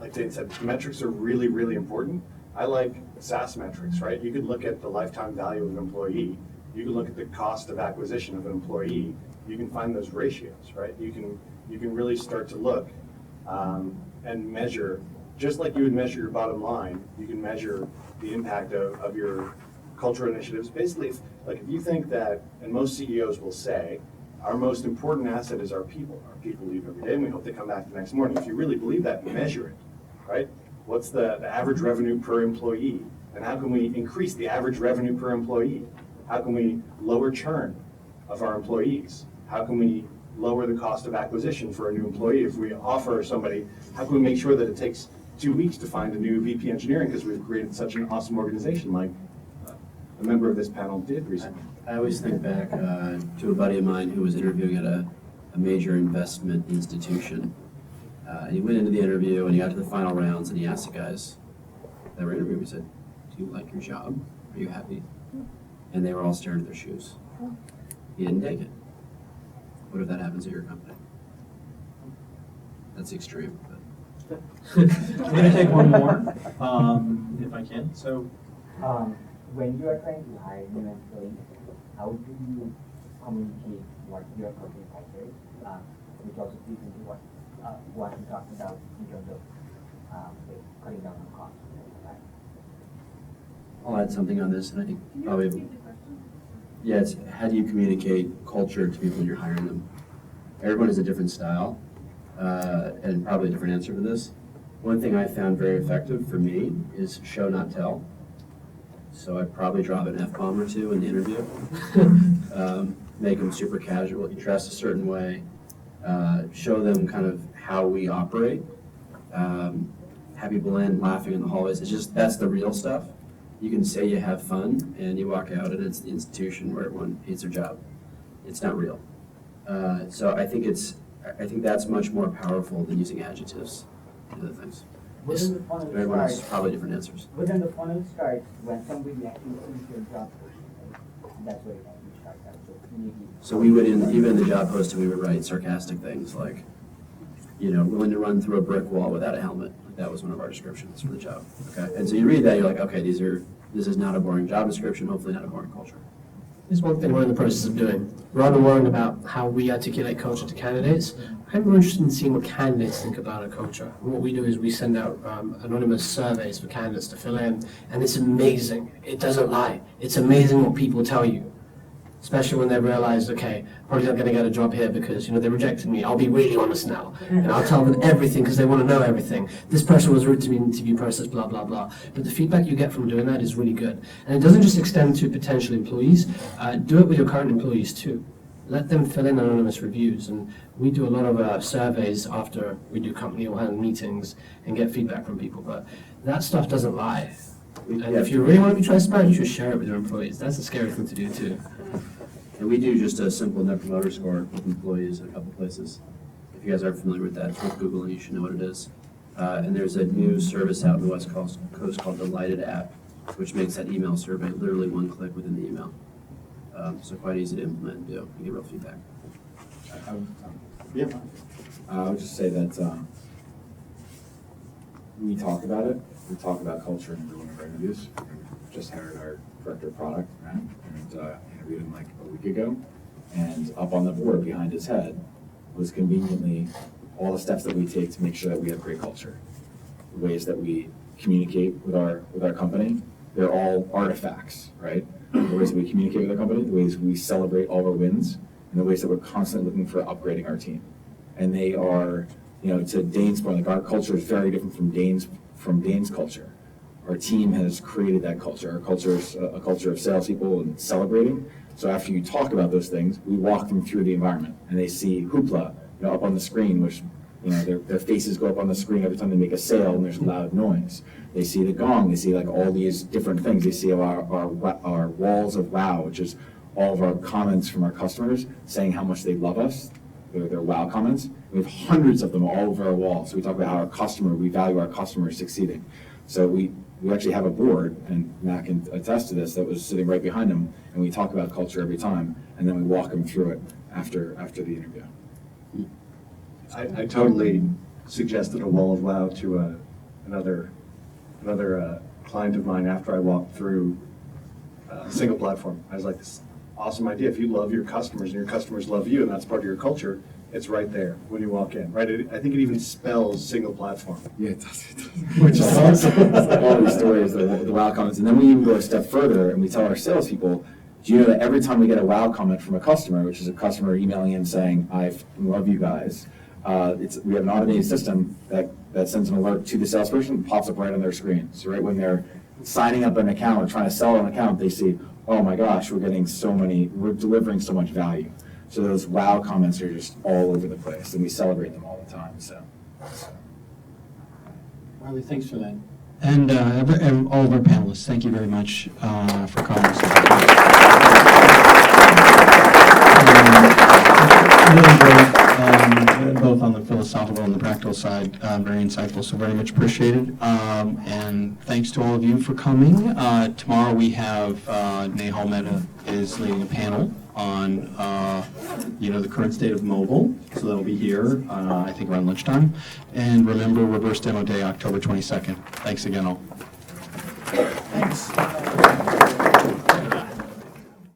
like Dane said, metrics are really, really important. I like SaaS metrics, right? You could look at the lifetime value of an employee. You can look at the cost of acquisition of an employee. You can find those ratios, right? You can really start to look and measure, just like you would measure your bottom line, you can measure the impact of your cultural initiatives. Basically, if you think that, and most CEOs will say, our most important asset is our people. Our people leave every day and we hope they come back the next morning. If you really believe that, measure it, right? What's the average revenue per employee? And how can we increase the average revenue per employee? How can we lower churn of our employees? How can we lower the cost of acquisition for a new employee? If we offer somebody, how can we make sure that it takes 2 weeks to find a new VP engineering because we've created such an awesome organization? a member of this panel did recently. I always think back to a buddy of mine who was interviewing at a major investment institution. And he went into the interview and he got to the final rounds and he asked the guys that were interviewing, he said, "Do you like your job? Are you happy?" And they were all staring at their shoes. He didn't take it. What if that happens at your company? That's extreme. But. I'm going to take one more, if I can. So, when you are trying to hire new employees, how do you communicate what your company culture is, which also feeds into what you talked about in terms of cutting down on costs? I'll add something on this, and I think probably. Yeah, it's how do you communicate culture to people when you're hiring them? Everyone has a different style, and probably a different answer to this. One thing I found very effective for me is show, not tell. So I'd probably drop an F-bomb or two in the interview. Make them super casual. You dress a certain way. Show them kind of how we operate. Have people in laughing in the hallways. It's just, that's the real stuff. You can say you have fun and you walk out and it's the institution where everyone hates their job. It's not real. So I think that's much more powerful than using adjectives and other things. Within the funnel Everyone has starts, probably different answers. within the funnel starts when somebody actually sees your job posting, right? That's where it actually starts out. So maybe. So we would, even in the job posting, we would write sarcastic things like, willing to run through a brick wall without a helmet. That was one of our descriptions for the job. Okay, and so you read that, you're like, okay, this is not a boring job description, hopefully not a boring culture. Here's one thing we're in the process of doing. Rather than worrying about how we articulate culture to candidates, I'm more interested in seeing what candidates think about a culture. And what we do is we send out anonymous surveys for candidates to fill in, and it's amazing. It doesn't lie. It's amazing what people tell you, especially when they realize, okay, probably not going to get a job here because they rejected me. I'll be really honest now, and I'll tell them everything because they want to know everything. This person was rude to me in the interview process, blah blah blah. But the feedback you get from doing that is really good, and it doesn't just extend to potential employees. Do it with your current employees too. Let them fill in anonymous reviews, and we do a lot of surveys after we do company all-hand meetings and get feedback from people. But that stuff doesn't lie. And if you really want to be transparent, you should share it with your employees. That's a scary thing to do too. And we do just a simple Net Promoter Score with employees at a couple places. If you guys aren't familiar with that, it's worth Googling, you should know what it is. And there's a new service out in the West Coast called the Lighted app, which makes that email survey literally one click within the email. So quite easy to implement and do. You get real feedback. I would just say that we talk about it. We talk about culture in every one of our interviews. We just hired our director of product, right? And interviewed him like a week ago. And up on the board behind his head was conveniently all the steps that we take to make sure that we have great culture. The ways that we communicate with our company, they're all artifacts, right? The ways that we communicate with our company, the ways we celebrate all of our wins, and the ways that we're constantly looking for upgrading our team. And they are, to Dane's point, like our culture is very different from Dane's culture. Our team has created that culture. Our culture is a culture of salespeople and celebrating. So after you talk about those things, we walk them through the environment, and they see hoopla, up on the screen, which their faces go up on the screen every time they make a sale, and there's loud noise. They see the gong. They see like all these different things. They see our walls of wow, which is all of our comments from our customers saying how much they love us. Their wow comments. We have hundreds of them all over our walls. So we talk about how we value our customers succeeding. So we actually have a board, and Matt can attest to this, that was sitting right behind him, and we talk about culture every time, and then we walk him through it after the interview. I totally suggested a wall of wow to another client of mine after I walked through SinglePlatform. I was like, this awesome idea. If you love your customers and your customers love you, and that's part of your culture, it's right there when you walk in, right? I think it even spells SinglePlatform. Yeah, it does. Which is awesome. It's like all these stories, the wow comments. And then we even go a step further and we tell our salespeople, do you know that every time we get a wow comment from a customer, which is a customer emailing in saying, I love you guys, we have an automated system that sends an alert to the salesperson and pops up right on their screen. So right when they're signing up an account or trying to sell an account, they see, oh my gosh, we're delivering so much value. So those wow comments are just all over the place, and we celebrate them all the time. So. Wiley, thanks for that. And all of our panelists, thank you very much for coming. Really great, both on the philosophical and the practical side, very insightful, so very much appreciated. And thanks to all of you for coming. Tomorrow we have Nehal Mehta is leading a panel on the current state of mobile, so that'll be here, I think around lunchtime. And remember, Reverse Demo Day, October 22nd. Thanks again all. Thanks.